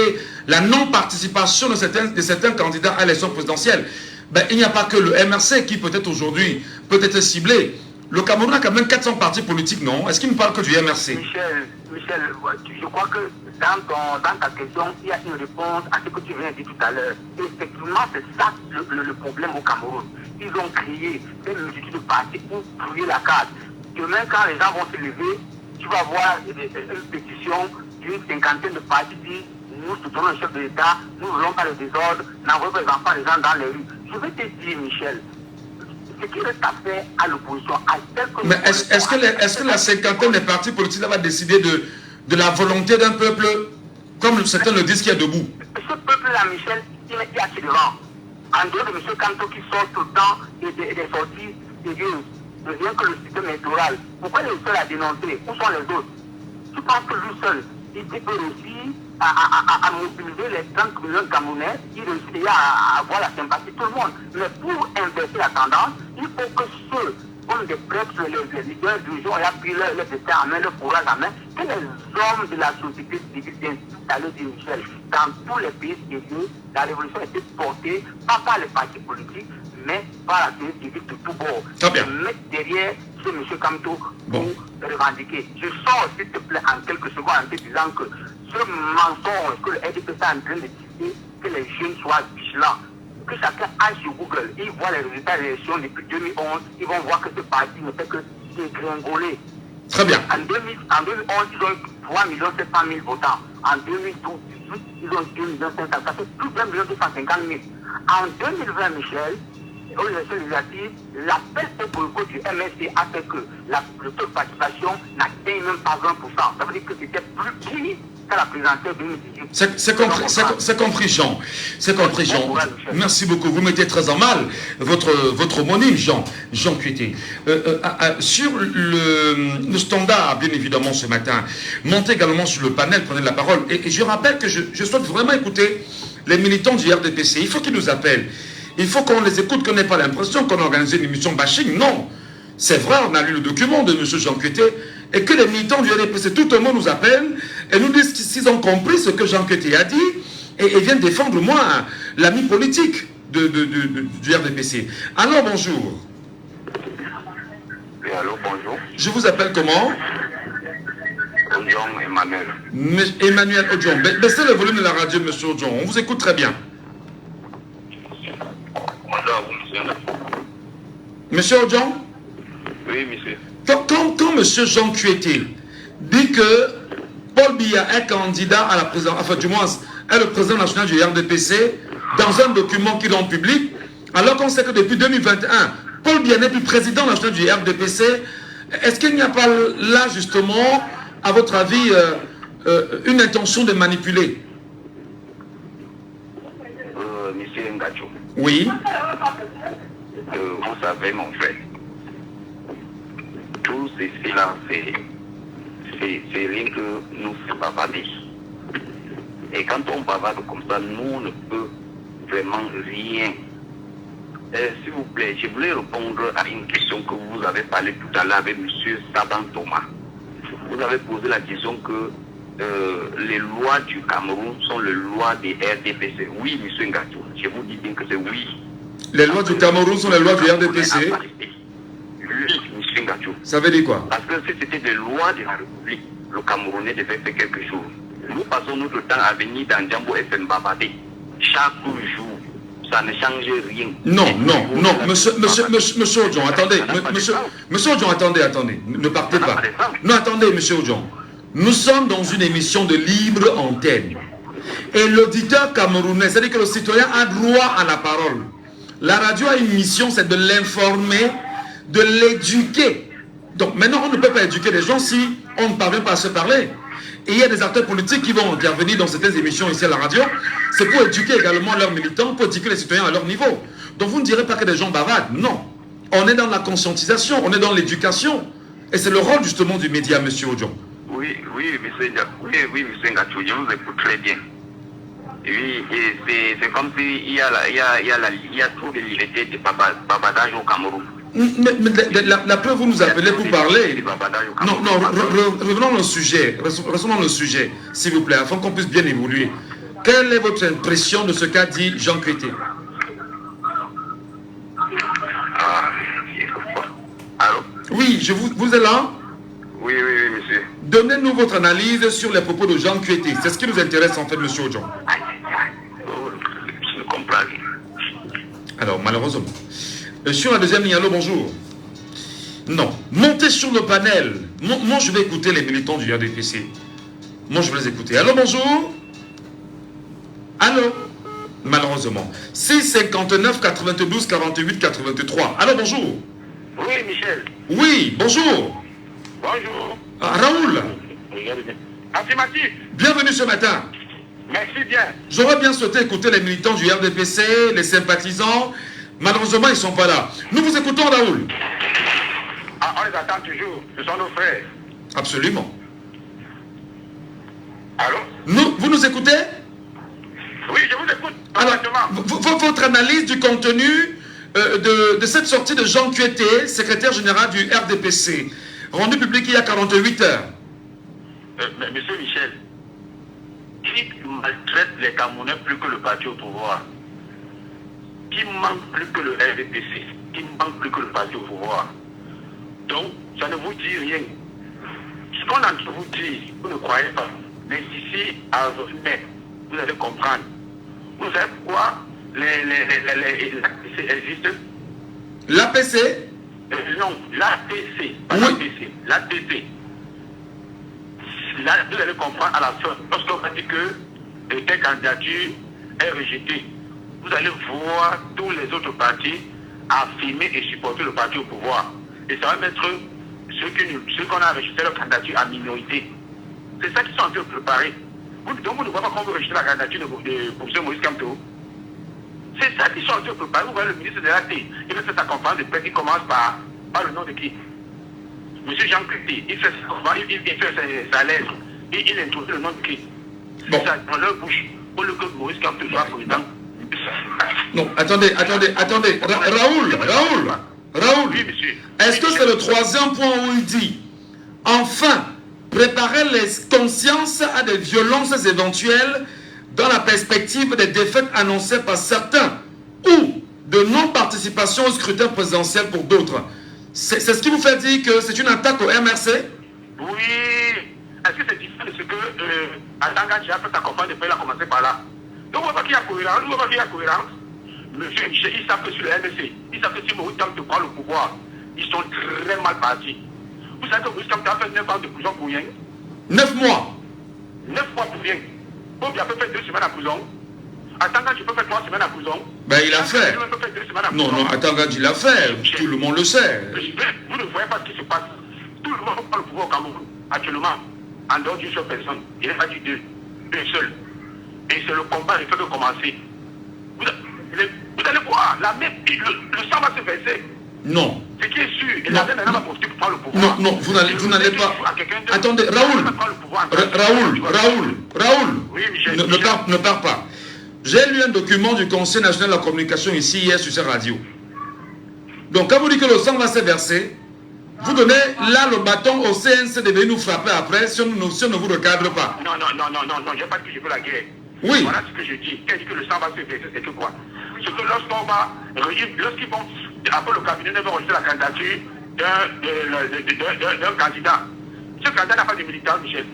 la non-participation de certains candidats à l'élection présidentielle. Ben, il n'y a pas que le MRC qui peut-être aujourd'hui peut être ciblé. Le Cameroun a quand même 400 partis politiques, non? Est-ce qu'il ne parle que du MRC? Michel, je crois que dans ta question, il y a une réponse à ce que tu viens de dire tout à l'heure. Effectivement, c'est ça le problème au Cameroun. Ils ont créé une multitude de partis pour brouiller la carte. Demain, quand les gens vont se lever, tu vas voir une pétition d'une cinquantaine de partis qui nous soutenons le chef de l'État, nous ne voulons pas le désordre, n'envoyons pas les enfants, les gens dans les rues. Je vais te dire, Michel, ce qui reste à faire à l'opposition, à tel que... Mais est-ce que la cinquantaine des partis politiques va décider de la volonté d'un peuple, comme certains le disent, qui est debout? Ce peuple-là, Michel, il est assez devant. En dehors de M. Kanto qui sort tout le temps et des sorties sérieuses, rien que le système électoral, pourquoi il est seul à dénoncer? Où sont les autres? Je pense que lui seul, il peut réussir à mobiliser les 30 millions de Camerounais, il réussit à avoir la sympathie de tout le monde. Mais pour inverser la tendance, il faut que ceux comme des prêtres, les leaders du jour, ont pris leur destin en main, leur courage en main, que les hommes de la société civile d'installer du Michel dans tous les pays civils, la révolution a été portée, pas par les partis politiques, mais par la société civile de tout bord. Mettre derrière ce M. Kamto pour revendiquer. Je sors, s'il te plaît, en quelques secondes en te disant que ce mensonge que le RDP est en train de discuter, que les jeunes soient vigilants, que chacun aille sur Google, ils voient les résultats des élections depuis 2011, ils vont voir que ce parti ne fait que dégringoler. Très bien. En 2011, ils ont eu 3 700 000 votants. En 2012, ils ont eu 2 500 000. Ça fait plus d'1 250 000. En 2020, Michel, aux élections législatives, l'appel au boycott du MSC a fait que le taux de participation n'atteint même pas 20%. Ça veut dire que c'était plus petit qu'à la présidentielle 2018. C'est compris, Jean. C'est compris, Jean. Merci beaucoup. Vous mettez très en mal votre homonyme, Jean Cueté. Sur le standard, bien évidemment, ce matin, montez également sur le panel, prenez la parole. Et je rappelle que je souhaite vraiment écouter les militants du RDPC. Il faut qu'ils nous appellent. Il faut qu'on les écoute, qu'on n'ait pas l'impression qu'on a organisé une émission bashing. Non. C'est vrai, on a lu le document de M. Jean Cueté et que les militants du RDPC, tout le monde nous appelle et nous disent qu'ils ont compris ce que Jean Cueté a dit et viennent défendre, moi, l'ami politique du RDPC. Alors, bonjour. Oui, allô, bonjour. Je vous appelle comment? Odjon Emmanuel. Emmanuel Odjon. Baissez le volume de la radio, M. Odjon. On vous écoute très bien. Monsieur Odjon? Oui, monsieur. Quand monsieur Jean Cueté dit que Paul Biya est candidat à la présidence, enfin du moins est le président national du RDPC, dans un document qu'il rend public, alors qu'on sait que depuis 2021, Paul Biya n'est plus président national du RDPC, est-ce qu'il n'y a pas là justement, à votre avis, une intention de manipuler? Monsieur Ngacho. Oui. Vous savez, mon frère, tout ceci là, c'est rien que nous faisons bavarder. Et quand on bavarde comme ça, nous ne peut vraiment rien. S'il vous plaît, je voulais répondre à une question que vous avez parlé tout à l'heure avec M. Saban Thomas. Vous avez posé la question que les lois du Cameroun sont les lois des RDPC. Oui, M. Ngato, je vous dis bien que c'est oui. Les lois du Cameroun sont les lois du RDPC. Oui, M. Ngato. Ça veut dire quoi? Parce que si c'était des lois de la République, le Camerounais devait faire quelque chose. Nous passons notre temps à venir dans Djambo FM Babadé. Chaque jour, ça ne change rien. Non, monsieur Odjon, attendez. Monsieur Odjon, attendez. Ne partez pas. Non, attendez, monsieur Odjon. Nous sommes dans une émission de libre antenne. Et l'auditeur camerounais, c'est-à-dire que le citoyen a droit à la parole. La radio a une mission, c'est de l'informer, de l'éduquer. Donc maintenant, on ne peut pas éduquer les gens si on ne parvient pas à se parler. Et il y a des acteurs politiques qui vont intervenir dans certaines émissions ici à la radio. C'est pour éduquer également leurs militants, pour éduquer les citoyens à leur niveau. Donc vous ne direz pas que des gens bavardent. Non. On est dans la conscientisation, on est dans l'éducation. Et c'est le rôle justement du média, monsieur Odjon. Oui, monsieur Ngatou, je vous écoute très bien. Oui, c'est comme s'il y a trop de liberté de babadage au Cameroun. Mais la preuve, vous nous appelez pour parler. Non, revenons au sujet. Restons le sujet, s'il vous plaît, afin qu'on puisse bien évoluer. Quelle est votre impression de ce qu'a dit Jean Cueté? Allô? Oui, vous êtes là? Oui, monsieur. Donnez-nous votre analyse sur les propos de Jean Cueté. C'est ce qui nous intéresse en fait, monsieur Odjon. Je ne comprends rien. Alors, malheureusement. Sur la deuxième ligne, allô, bonjour. Non. Montez sur le panel. Moi, je vais écouter les militants du RDPC. Moi, je vais les écouter. Allô, bonjour. Allô. Malheureusement. 659 92 48 83. Alors bonjour. Oui, Michel. Oui, bonjour. Bonjour. Ah, Raoul. Affirmatif. Bienvenue ce matin. Merci bien. J'aurais bien souhaité écouter les militants du RDPC, les sympathisants. Malheureusement, ils ne sont pas là. Nous vous écoutons, Raoul. Ah, on les attend toujours. Ce sont nos frères. Absolument. Allô? Vous nous écoutez? Oui, je vous écoute. Alors, votre analyse du contenu de cette sortie de Jean Kueté, secrétaire général du RDPC, rendu public il y a 48 heures. Monsieur Michel, qui maltraite les Camerounais plus que le parti au pouvoir, qui manque plus que le RDPC, qui manque plus que le parti au pouvoir. Donc, ça ne vous dit rien. Ce qu'on a entre vous dit, vous ne croyez pas. Mais d'ici à mai, vous allez comprendre. Vous savez pourquoi l'APC existe? L'APC? Non, l'APC, pas oui. l'APC, l'APC. Là, vous allez comprendre à la fin, lorsqu'on va dire que telle candidature est rejetée, vous allez voir tous les autres partis affirmer et supporter le parti au pouvoir. Et ça va mettre ceux qu'on a rejeté leur candidature à minorité. C'est ça qu'ils sont en train de préparer. Donc vous ne voyez pas qu'on veut rejeter la candidature de professeur Moïse Kamto. C'est ça qu'ils sont en train de préparer. Vous voyez le ministre de l'AT, il fait sa conférence de presse, il commence par le nom de qui? Monsieur Jean Kueté, il fait sa lettre, il introduit le nom de qui? Bon. Ça dans leur bouche, pour le que Moïse Kamto soit président. Non, attendez. Raoul, Oui, monsieur. est-ce que c'est le troisième point où il dit enfin préparer les consciences à des violences éventuelles dans la perspective des défaites annoncées par certains ou de non-participation au scrutin présidentiel pour d'autres? C'est ce qui vous fait dire que c'est une attaque au MRC? Oui. Est-ce que c'est différent de ce que Atanga a fait sa campagne de paix, il a commencé par là? Donc on voit pas qu'il y a cohérence. Monsieur Michel, ils savent que sur le MRC, ils savent que si Maurice Kamto prend le pouvoir, ils sont très mal partis. Vous savez que Maurice Kamto a fait 9 ans de prison pour rien? 9 mois. 9 mois pour rien. Bob a fait 2 semaines à prison. Atanga, tu peux faire 3 semaines à prison. Ben il a fait. Non, Atanga, il l'a fait. Tout le monde le sait. Vous ne voyez pas ce qui se passe. Tout le monde prend le pouvoir au Cameroun. Actuellement, en dehors d'une seule personne. Il n'est pas dit deux. Une seule. Et c'est le combat qui fait que commencer. Vous allez voir, le sang va se verser. Non. Ce qui est sûr, et la même va profiter pour prendre le pouvoir. Non, vous n'allez pas. Attendez, Raoul. Oui, Michel. Ne pars pas. J'ai lu un document du Conseil national de la communication ici hier sur cette radio. Donc quand vous dites que le sang va se verser, vous donnez là le bâton au CNC de venir nous frapper après si on ne vous recadre pas. Non, je n'ai pas dit que je veux la guerre. Oui. Voilà ce que je dis. Quand je dis que le sang va se verser, c'est que quoi? C'est que lorsqu'ils vont, après le cabinet ne va rejeter la candidature d'un candidat, ce candidat n'a pas de militant, Michel.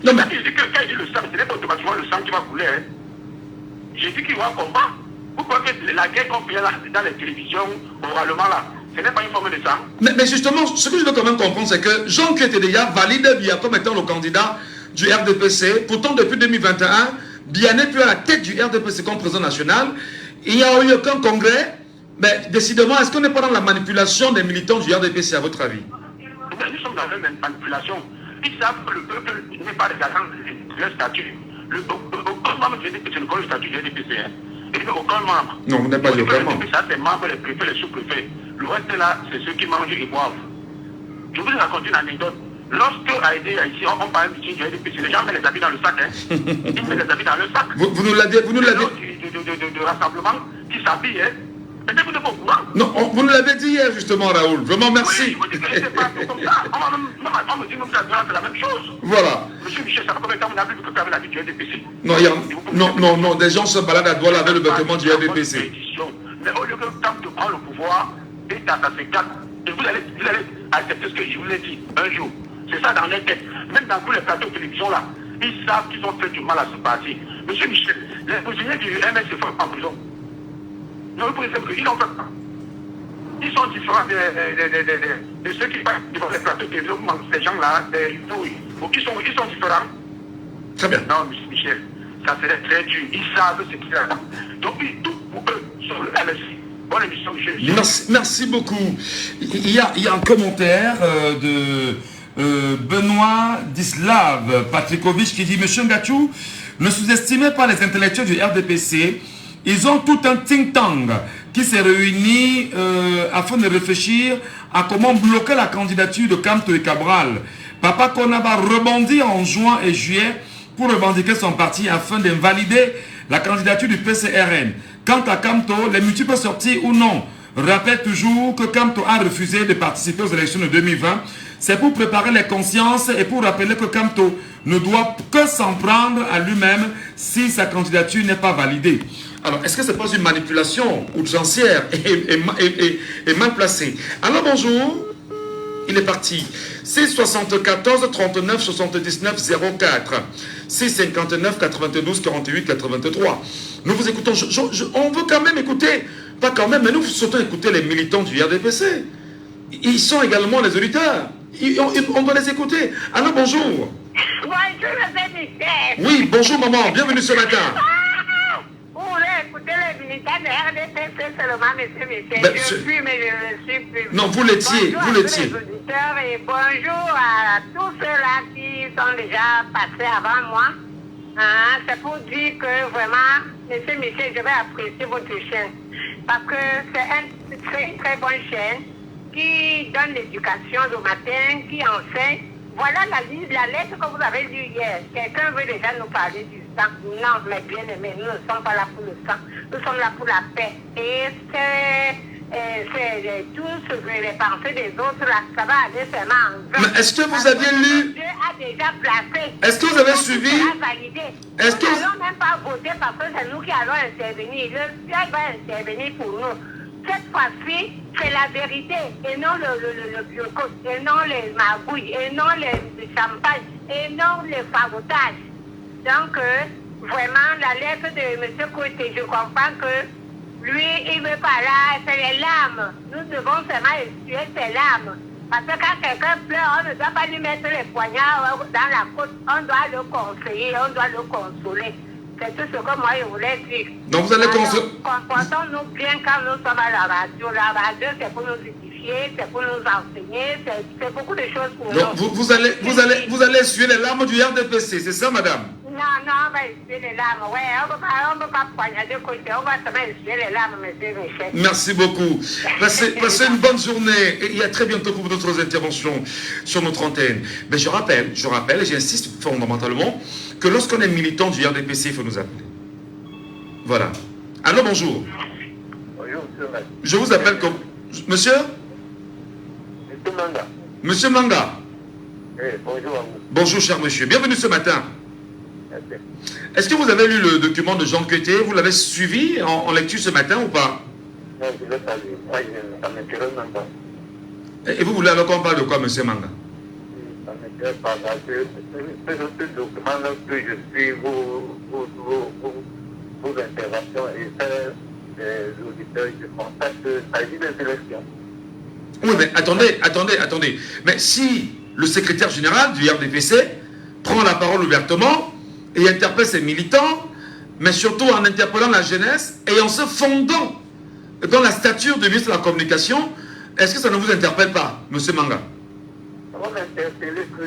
Non, mais... Quand il dit le sang, ce n'est pas automatiquement le sang qui va couler. Hein. J'ai dit qu'il y aura un combat. Vous croyez que la guerre qu'on fait là, dans les télévisions, oralement là, ce n'est pas une forme de sang? Mais justement, ce que je dois quand même comprendre, c'est que Jean Kueté déjà valide Biya comme étant le candidat du RDPC. Pourtant, depuis 2021, Biya n'est plus à la tête du RDPC comme président national. Il n'y a eu aucun congrès. Mais décidément, est-ce qu'on n'est pas dans la manipulation des militants du RDPC, à votre avis? Nous sommes dans une manipulation. Ils savent que le peuple n'est pas regardant leur statut. Aucun membre du RDPC ne connaît le statut du RDPC. Et aucun membre. Non, vous n'êtes pas dit aucun membre. Ça, c'est membres, les préfets, les sous-préfets. Le reste là, c'est ceux qui mangent et boivent. Je vous raconter une anecdote. Lorsque a été ici, on parle du RDPC, les gens mettent les habits dans le sac. Hein. Ils mettent les habits dans le sac. Vous nous l'avez dit. De rassemblement qui s'habillent. Hein. Mais vous n'êtes pas au courant. Non, vous nous l'avez dit hier justement, Raoul. Vraiment, merci. Oui, c'est pas comme ça. On me dit que c'est la même chose. Voilà. Monsieur Michel, ça fait combien de temps vous avez vu que vous avez la vie du RDPC? Non, des gens se baladent à Douala avec le vêtement du RDPC. Mais au lieu que quand tu prends le pouvoir, et tu as ces quatre, et vous allez accepter ce que je vous ai dit un jour. C'est ça dans les têtes. Même dans tous les plateaux de télévision là, ils savent qu'ils ont fait du mal à ce parti. Monsieur Michel, les prisonniers du MS se font en prison. Non, vous pouvez savoir qu'ils n'en peuvent pas. Ils sont différents de ceux qui passent devant les plateaux de télévision, ces gens-là, ils sont différents. Très bien. Non, Monsieur Michel, ça serait très dur. Ils savent ce qu'ils attendent. Donc, ils tout pour eux sur le LSI. Bonne émission, merci beaucoup. Il y a un commentaire de Benoît Dislav Patrikovic qui dit: Monsieur Ngachou, ne sous-estimez pas les intellectuels du RDPC. Ils ont tout un think tank qui s'est réuni afin de réfléchir à comment bloquer la candidature de Kamto et Cabral. Papa Kona va rebondir en juin et juillet pour revendiquer son parti afin d'invalider la candidature du PCRN. Quant à Kamto, les multiples sorties ou non rappellent toujours que Kamto a refusé de participer aux élections de 2020. C'est pour préparer les consciences et pour rappeler que Kamto ne doit que s'en prendre à lui-même si sa candidature n'est pas validée. Alors, est-ce que ce n'est pas une manipulation outrancière et mal placée? Alors, bonjour. Il est parti. 674 39 79 04. 659 92 48 83. Nous vous écoutons. On veut quand même écouter, pas quand même, mais nous souhaitons écouter les militants du RDPC. Ils sont également les auditeurs. On doit les écouter. Alors, bonjour. Bonjour, monsieur Michel. Oui, bonjour, maman. Bienvenue ce matin. Vous voulez écouter les militants de RDPC seulement, monsieur Michel. Ben, je suis, mais je ne suis plus. Non, vous l'étiez. Bonjour vous à l'étiez. tous les auditeurs et bonjour à tous ceux-là qui sont déjà passés avant moi. Hein, c'est pour dire que vraiment, monsieur Michel, je vais apprécier votre chaîne. Parce que c'est une très bonne chaîne qui donne l'éducation le matin, qui enseigne. Voilà la lettre que vous avez lue hier. Quelqu'un veut déjà nous parler du sang. Non, mais bien aimé, nous ne sommes pas là pour le sang. Nous sommes là pour la paix. Et c'est tout ce que les pensées des autres, là, ça va aller seulement en vain. Mais est-ce que vous aviez lu? Dieu a déjà placé. Est-ce que vous avez suivi? Est-ce que nous n'allons même pas voter parce que c'est nous qui allons intervenir. Le ciel va intervenir pour nous. Cette fois-ci, c'est la vérité et non le biocos, et non les magouilles, et non les champagne, et non les fagotages. Donc, vraiment, la lettre de M. Côté, je comprends que lui, il veut pas là, c'est les larmes. Nous devons seulement essuyer ses larmes. Parce que quand quelqu'un pleure, on ne doit pas lui mettre les poignards dans la côte, on doit le conseiller, on doit le consoler. C'est tout ce que moi je voulais dire. Donc vous allez comportons-nous bien quand nous sommes à la radio. La radio, c'est pour nous édifier, c'est pour nous enseigner, c'est beaucoup de choses pour nous. Donc vous allez essuyer les larmes du RDPC, c'est ça, madame? Non, on va essuyer les larmes. Ouais, on ne peut pas poignarder côté, on va seulement essuyer les larmes, monsieur Michel. Merci beaucoup. Passez une bonne journée et à très bientôt pour d'autres interventions sur notre antenne. Mais je rappelle, et j'insiste fondamentalement, que lorsqu'on est militant du RDPC, il faut nous appeler. Voilà. Allô, bonjour. Bonjour, monsieur. Je vous appelle comme... Monsieur? Monsieur Manga. Monsieur Manga. Oui, bonjour à vous. Bonjour, cher monsieur. Bienvenue ce matin. Merci. Est-ce que vous avez lu le document de Jean Queté? Vous l'avez suivi en lecture ce matin ou pas? Non, je ne l'ai pas lu. Moi, ça ne m'intéresse même pas. Et vous voulez alors qu'on parle de quoi, monsieur Manga? Ça ne m'intéresse pas. C'est ce document que je suis vos interventions et faire des auditeurs. Je constate qu'il s'agit des élections. Oui, mais attendez. Mais si le secrétaire général du RDPC prend la parole ouvertement et interpelle ses militants, mais surtout en interpellant la jeunesse et en se fondant dans la stature du ministre de la Communication, est-ce que ça ne vous interpelle pas, monsieur Manga? Ça va m'interpeller que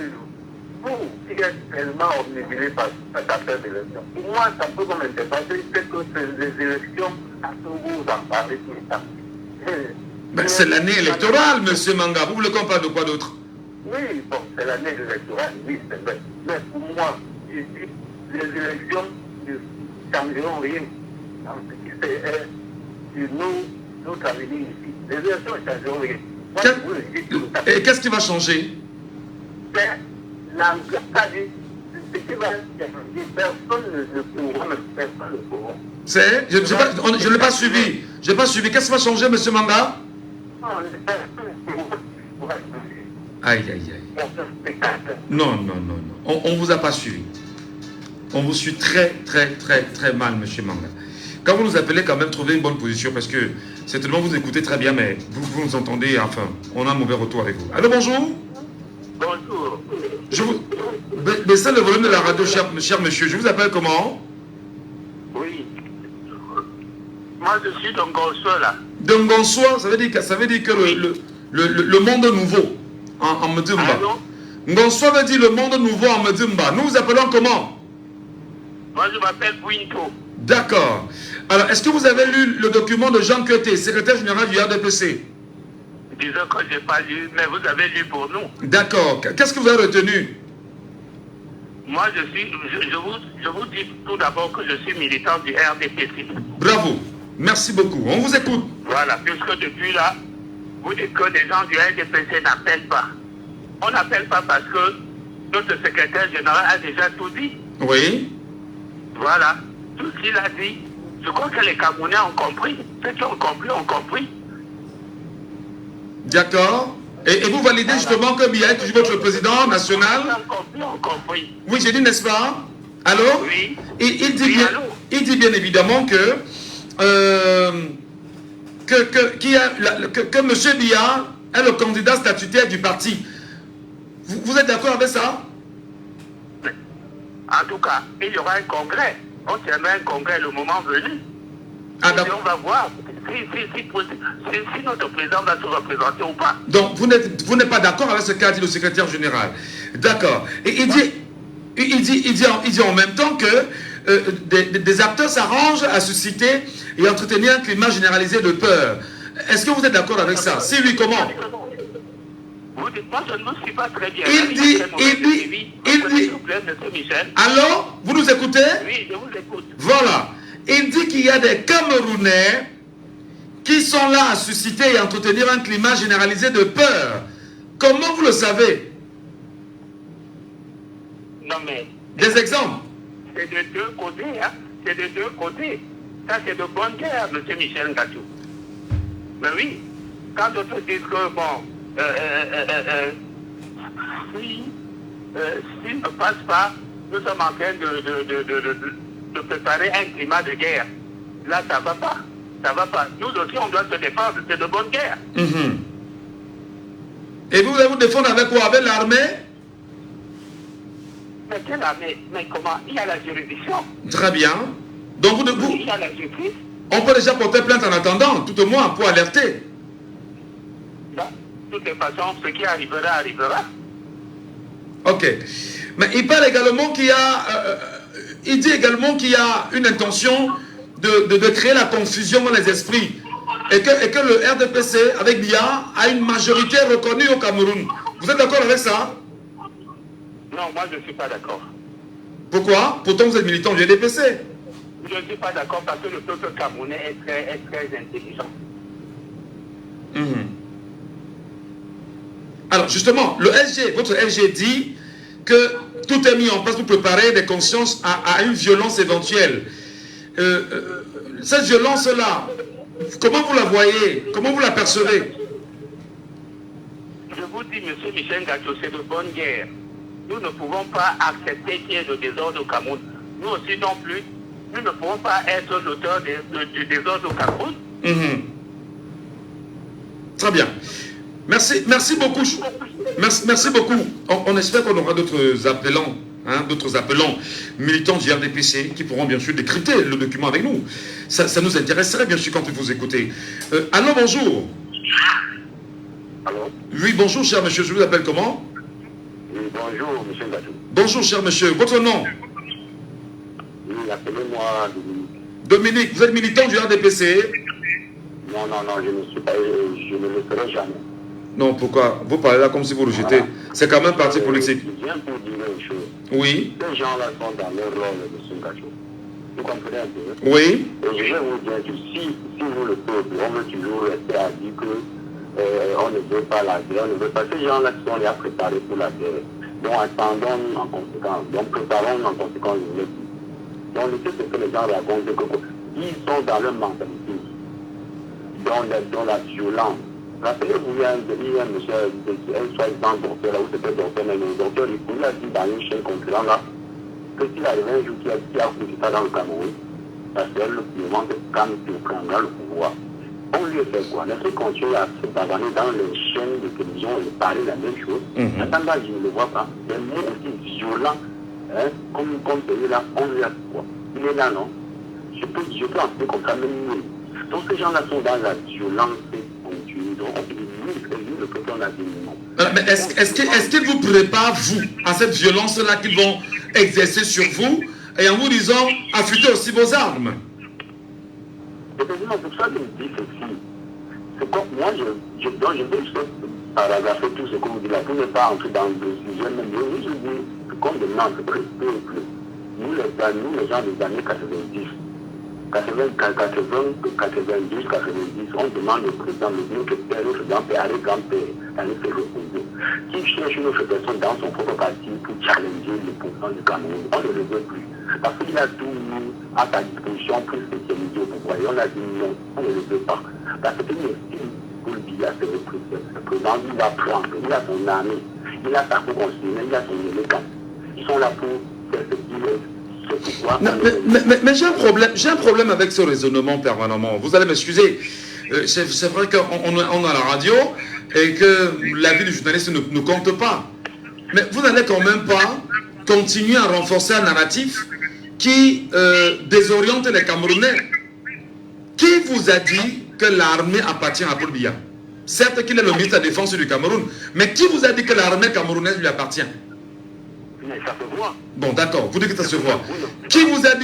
vous, qui êtes tellement omnibulé par cette affaire d'élection, pour moi, ça peut comme interpeller, c'est que c'est des élections à ce que vous en parlez tout le temps. Ben, c'est l'année électorale, monsieur Manga. Vous voulez qu'on parle de quoi d'autre? Oui, bon, c'est l'année électorale, oui, c'est vrai. Mais pour moi, je dis, les élections ne changeront rien dans ce qui c'est sur notre avenir ici. Les élections ne changeront rien. Moi, je vous le dis tout le temps. Et qu'est-ce qui va changer? C'est l'engagement, ce qui va changer. Personne ne pourra, personne ne pourra. C'est? Je ne l'ai pas suivi. Je n'ai pas suivi. Qu'est-ce qui va changer, monsieur Manga? Aïe. Non. On ne vous a pas suivi. On vous suit très mal, monsieur Manga. Quand vous nous appelez, quand même, trouvez une bonne position parce que certainement vous écoutez très bien, mais vous nous entendez, enfin, on a un mauvais retour avec vous. Allô, bonjour. Bonjour. Baissez le volume de la radio, cher monsieur. Je vous appelle comment? Moi, je suis dans Gonsoir, là. Dans Gonsoir, ça veut dire que le monde nouveau, en Medimba. Gonsoir veut dire le monde nouveau en Medimba. Nous vous appelons comment? Moi, je m'appelle Bouinto. D'accord. Alors, est-ce que vous avez lu le document de Jean Queté, secrétaire général du RDPC? Disons que je n'ai pas lu, mais vous avez lu pour nous. D'accord. Qu'est-ce que vous avez retenu? Moi, je vous dis tout d'abord que je suis militant du RDPC. Bravo. Merci beaucoup. On vous écoute. Voilà, puisque depuis là, vous dites que les gens du RDPC n'appellent pas. On n'appelle pas parce que notre secrétaire général a déjà tout dit. Oui. Voilà. Tout ce qu'il a dit, je crois que les Camerounais ont compris. Ceux qui ont compris, ont compris. D'accord. Et vous validez justement que Biya est toujours votre président national? On compris. Oui, j'ai dit, n'est-ce pas? Allô? Oui. Il dit bien évidemment que M. Biya est le candidat statutaire du parti. Vous êtes d'accord avec ça? En tout cas, il y aura un congrès. On tiendra un congrès le moment venu. Et on va voir si notre président va se représenter ou pas. Donc, vous n'êtes pas d'accord avec ce qu'a dit le secrétaire général. D'accord. Et il dit en même temps que des acteurs s'arrangent à susciter et entretenir un climat généralisé de peur. Est-ce que vous êtes d'accord avec ça? Si oui, comment? Vous dites, moi je ne me suis pas très bien. Il dit, allô? Vous nous écoutez? Oui, je vous écoute. Voilà. Il dit qu'il y a des Camerounais qui sont là à susciter et entretenir un climat généralisé de peur. Comment vous le savez? Non mais... Des exemples? C'est de deux côtés, hein. C'est de deux côtés. Ça, c'est de bonne guerre, M. Michel Ngatou. Mais oui, quand d'autres disent que, bon, s'il ne passe pas, nous sommes en train de préparer un climat de guerre. Là, ça ne va pas. Ça ne va pas. Nous aussi, on doit se défendre. C'est de bonne guerre. Et vous allez vous défendre avec quoi? Avec l'armée? Mais quelle armée? Mais comment? Il y a la juridiction. Très bien. Donc il y a la justice. On peut déjà porter plainte en attendant, tout au moins, pour alerter. Bah, de toute façon, ce qui arrivera, arrivera. Ok. Mais il parle également qu'il y a... il dit également qu'il y a une intention de créer la confusion dans les esprits. Et que le RDPC, avec Biya, a une majorité reconnue au Cameroun. Vous êtes d'accord avec ça? Non, moi je ne suis pas d'accord. Pourquoi? Pourtant vous êtes militant du RDPC. Je ne suis pas d'accord parce que le peuple camerounais est très intelligent. Alors justement, votre LG dit que tout est mis en place pour préparer des consciences à une violence éventuelle. Cette violence-là, comment vous la voyez? Comment vous la percevez? Je vous dis, M. Michel Ngatou, c'est de bonne guerre. Nous ne pouvons pas accepter qu'il y ait de désordre au Cameroun. Nous aussi non plus, nous ne pouvons pas être l'auteur du désordre au Cameroun. Très bien. Merci beaucoup. Merci beaucoup. On espère qu'on aura d'autres appelants, d'autres appelants militants du RDPC qui pourront bien sûr décrypter le document avec nous. Ça nous intéresserait bien sûr quand vous écoutez. Allô, bonjour. Allô? Oui, bonjour cher monsieur, je vous appelle comment? Oui, bonjour monsieur Ngatou. Bonjour cher monsieur, votre nom? Oui, appelez-moi Dominique. Dominique, vous êtes militant du RDPC? Non, je ne suis pas, je ne le serai jamais. Non, pourquoi? Vous parlez là comme si vous rejetez. Voilà. C'est quand même parti politique. Je viens pour dire une chose. Oui. Ces gens-là sont dans leur rôle, M. Ngatou. Vous comprenez un peu? Oui. Et je vais vous dire que si vous, le peuple, on veut toujours rester à dire que on ne veut pas la guerre, on ne veut pas. Ces gens-là qui sont là préparés pour la guerre. Donc attendons en conséquence. Donc préparons en conséquence le métier. Donc le fait que les gens racontent ils sont dans leur mentalité. Dans la violence. Rappelez-vous, il y a un monsieur, un soi-disant docteur, là où c'était docteur, mais le docteur, il a dit dans une chaîne concurrente là, que s'il arrive un jour qui a coupé ça dans le Cameroun, parce que le gouvernement prendra le pouvoir. On lui fait quoi? Laissez continuer à se bavaner dans les chaînes de télévision et parler la même chose. Attends, je ne le vois pas. Des mots aussi violents, comme celui-là, on lui a quoi? Il est là, non? Je peux en faire comme ça, même nous. Donc ces gens-là sont dans la violence continue. Donc nous, le peuple, on a dit non. Mais est-ce qu'ils vous préparent, vous, à cette violence-là qu'ils vont exercer sur vous et en vous disant, affûtez aussi vos armes? C'est pour ça que je dis ceci. C'est comme moi, je veux juste paragrapher tout ce que vous dites là, pour ne pas entrer dans le sujet, mais je dis, comme de notre peuple, nous les gens des années 90, 90, 90, on demande au président, notre père, notre grand-père, grand-père, d'aller se reposer. Qui cherche une autre personne dans son propre parti pour challenger le pouvoir du Cameroun, on ne le veut plus. Parce qu'il a tout mis à sa disposition pour spécialiser au pouvoir. Et on a dit non, on ne le veut pas. Parce qu'il estime pour le dire, c'est le président, il va prendre, il a son armée, il a sa cour constitutionnelle, il a son élégance. Ils sont là pour faire ce qu'il est. Mais j'ai un problème avec ce raisonnement permanemment. Vous allez m'excuser. C'est vrai qu'on a la radio et que l'avis du journaliste ne compte pas. Mais vous n'allez quand même pas continuer à renforcer un narratif qui désoriente les Camerounais. Qui vous a dit que l'armée appartient à Paul Biya? Certes qu'il est le ministre de la Défense du Cameroun, mais qui vous a dit que l'armée camerounaise lui appartient? Mais ça se voit. Bon, d'accord, vous dites que ça se voit. Qui vous a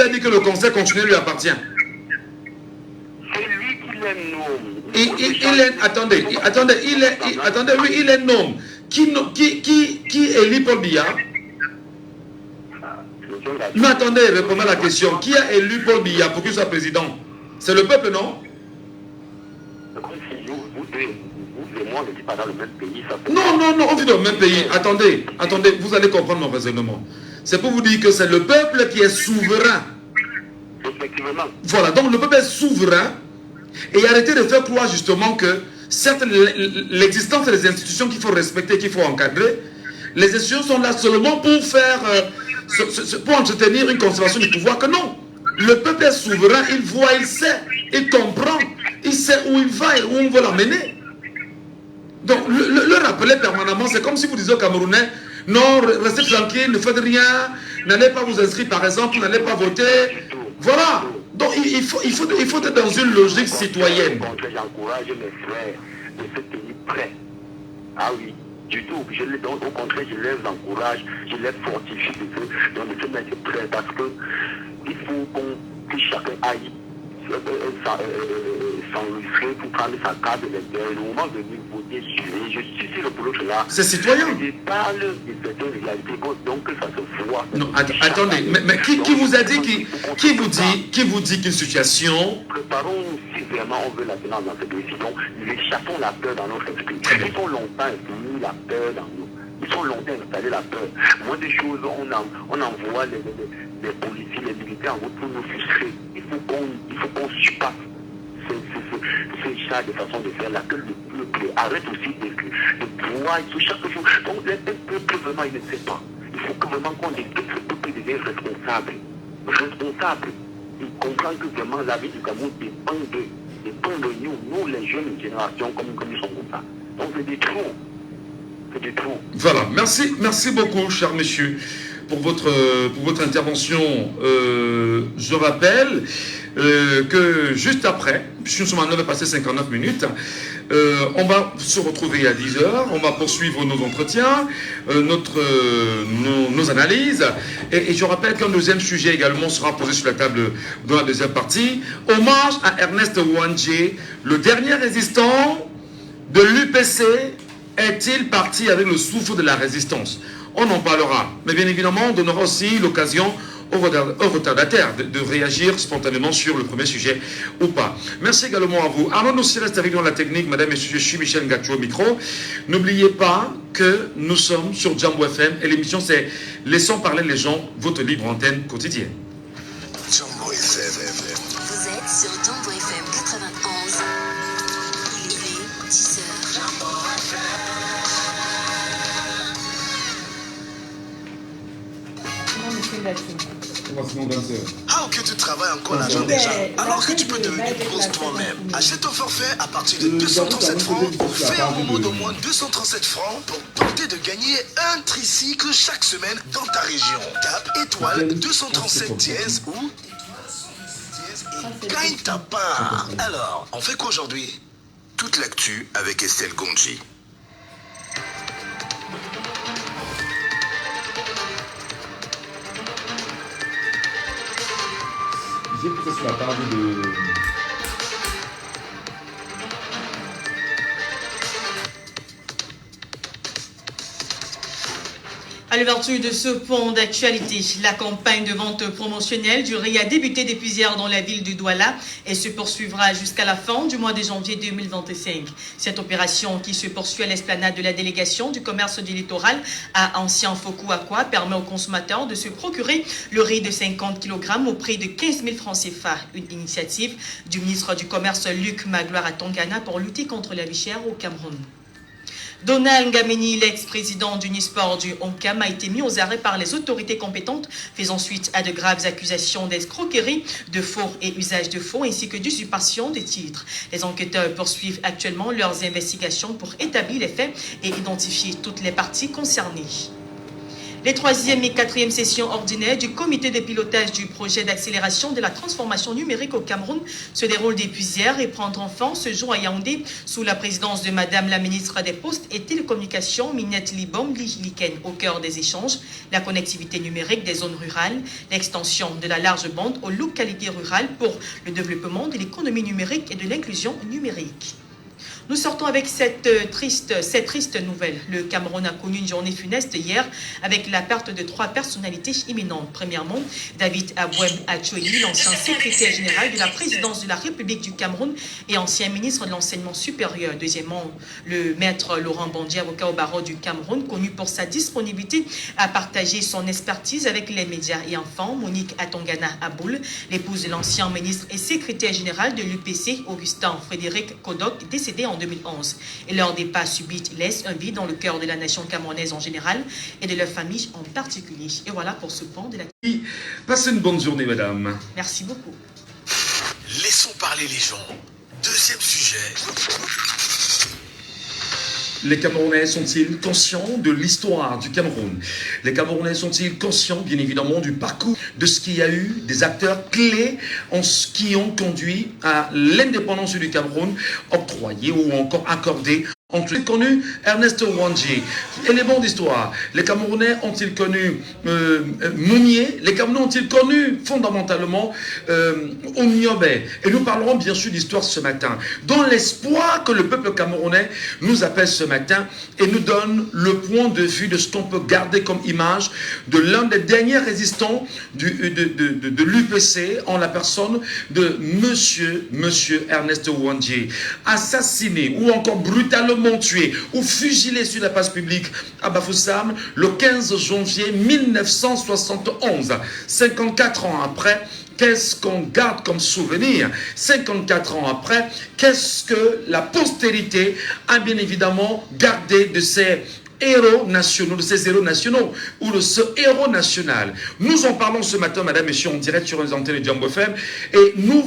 dit que le conseil constitutionnel lui appartient? C'est lui qui les nomme. Attendez, oui, il est nomme. Qui élit Paul Biya? Mais attendez, répondez à la question. Qui a élu Paul Biya pour qu'il soit président? C'est le peuple, non? Non, on vit dans le même pays. Attendez, vous allez comprendre mon raisonnement. C'est pour vous dire que c'est le peuple qui est souverain. Effectivement. Voilà, donc le peuple est souverain. Et arrêtez de faire croire justement que, certes, l'existence des institutions qu'il faut respecter, qu'il faut encadrer, les institutions sont là seulement pour faire, pour entretenir une conservation du pouvoir, que non. Le peuple est souverain, il voit, il sait, il comprend, il sait où il va et où on veut l'amener. Donc, le rappeler permanemment, c'est comme si vous disiez aux Camerounais, non, restez tranquille, ne faites rien, n'allez pas vous inscrire par exemple, n'allez pas voter. Voilà. Donc, il faut être dans une logique citoyenne. J'encourage mes frères de se tenir prêts. Ah oui, du tout. Au contraire, je les encourage, je les fortifie de se mettre prêts parce que il faut que chacun aille s'enregistrer pour prendre sa carte d'électeur. Au moment venu voter sur lui, je suis sur le boulot là. C'est citoyen. Je parle de certaines réalités, donc que ça se voit. Non, attendez, mais qui vous a dit, qui vous dit qu'une situation... Préparons si vraiment on veut la tenir dans cette décision, nous échappons la peur dans notre esprit. Ils ont longtemps mis la peur dans nous. Ils ont longtemps installé la peur. Moins des choses, on envoie les policiers, les militaires en route pour nous frustrer. Il faut qu'on surpasse ces chats de façon de faire là, que le peuple arrête aussi de voir sur chaque jour. Donc le peuple vraiment il ne sait pas. Il faut que vraiment qu'on décide que ce peuple devienne responsable. Il comprend que vraiment la vie du Cameroun dépend de nous les jeunes générations comme nous sommes comme ça. Donc c'est des trous. Voilà, merci beaucoup, cher monsieur, pour votre intervention. Je rappelle que juste après, puisque nous sommes à 9h59, on va se retrouver à 10h, on va poursuivre nos entretiens, nos analyses, et je rappelle qu'un deuxième sujet également sera posé sur la table dans la deuxième partie. Hommage à Ernest Ouandjé, le dernier résistant de l'UPC. Est-il parti avec le souffle de la résistance? On en parlera. Mais bien évidemment, on donnera aussi l'occasion aux retardataires de réagir spontanément sur le premier sujet ou pas. Merci également à vous. Arnaud Nossi reste avec nous dans la technique. Madame et messieurs, je suis Michel Ngacho au micro. N'oubliez pas que nous sommes sur Jambo FM et l'émission c'est Laissons parler les gens, votre libre antenne quotidienne. Jambo FM. Vous êtes sur Jambo FM 91. Il est 10h. Alors que tu travailles encore l'argent déjà, alors que tu peux devenir boss toi-même. Achète ton forfait à partir de 237 francs ou fais un moment d'au moins 237 francs pour tenter de gagner un tricycle chaque semaine dans ta région. Tape étoile 237 dièse ou gagne ta part. Alors, on fait quoi aujourd'hui? Toute l'actu avec Estelle Gondji. J'ai pris sur la table de... À l'ouverture de ce point d'actualité, la campagne de vente promotionnelle du riz a débuté depuis hier dans la ville de Douala et se poursuivra jusqu'à la fin du mois de janvier 2025. Cette opération qui se poursuit à l'esplanade de la délégation du commerce du littoral à Ancien Foucault-Aqua permet aux consommateurs de se procurer le riz de 50 kg au prix de 15 000 francs CFA. Une initiative du ministre du Commerce Luc Magloire à Tongana pour lutter contre la vie chère au Cameroun. Donald Ngameni, l'ex-président d'Unisport du Oncam, a été mis aux arrêts par les autorités compétentes, faisant suite à de graves accusations d'escroquerie, de faux et usage de faux, ainsi que d'usurpation de titres. Les enquêteurs poursuivent actuellement leurs investigations pour établir les faits et identifier toutes les parties concernées. Les 3e et 4e sessions ordinaires du comité de pilotage du projet d'accélération de la transformation numérique au Cameroun se déroulent depuis hier et prendront fin ce jour à Yaoundé sous la présidence de Madame la ministre des Postes et Télécommunications, Minette Libom Liken. Au cœur des échanges, la connectivité numérique des zones rurales, l'extension de la large bande aux localités rurales pour le développement de l'économie numérique et de l'inclusion numérique. Nous sortons avec cette triste nouvelle. Le Cameroun a connu une journée funeste hier avec la perte de 3 personnalités imminentes. Premièrement, David Abouem Achoyi, l'ancien secrétaire général de la présidence de la République du Cameroun et ancien ministre de l'enseignement supérieur. Deuxièmement, le maître Laurent Bandi, avocat au barreau du Cameroun, connu pour sa disponibilité à partager son expertise avec les médias. Et enfin, Monique Atongana Aboul, l'épouse de l'ancien ministre et secrétaire général de l'UPC, Augustin Frédéric Kodok, décédé en 2011. Et leur départ subit laisse un vide dans le cœur de la nation camerounaise en général et de leur famille en particulier. Et voilà pour ce point de la... Passez une bonne journée, madame. Merci beaucoup. Laissons parler les gens. Deuxième sujet. Les Camerounais sont-ils conscients de l'histoire du Cameroun? Les Camerounais sont-ils conscients, bien évidemment, du parcours, de ce qu'il y a eu, des acteurs clés qui ont conduit à l'indépendance du Cameroun, octroyée ou encore accordée? Ont-ils connu Ernest Ouandji? Élément d'histoire. Les Camerounais ont-ils connu Moumié? Les Camerounais ont-ils connu fondamentalement Omiobé? Et nous parlerons bien sûr d'histoire ce matin, dans l'espoir que le peuple camerounais nous appelle ce matin et nous donne le point de vue de ce qu'on peut garder comme image de l'un des derniers résistants de l'UPC en la personne de Monsieur Ernest Ouandji, assassiné ou encore brutalement tué ou fusillé sur la place publique à Bafoussam le 15 janvier 1971. 54 ans après, qu'est-ce qu'on garde comme souvenir? 54 ans après, qu'est-ce que la postérité a bien évidemment gardé de ces héros nationaux, de ces héros nationaux, ou de ce héros national? Nous en parlons ce matin, madame, messieurs, en direct sur les antennes de Djambo FM, et nous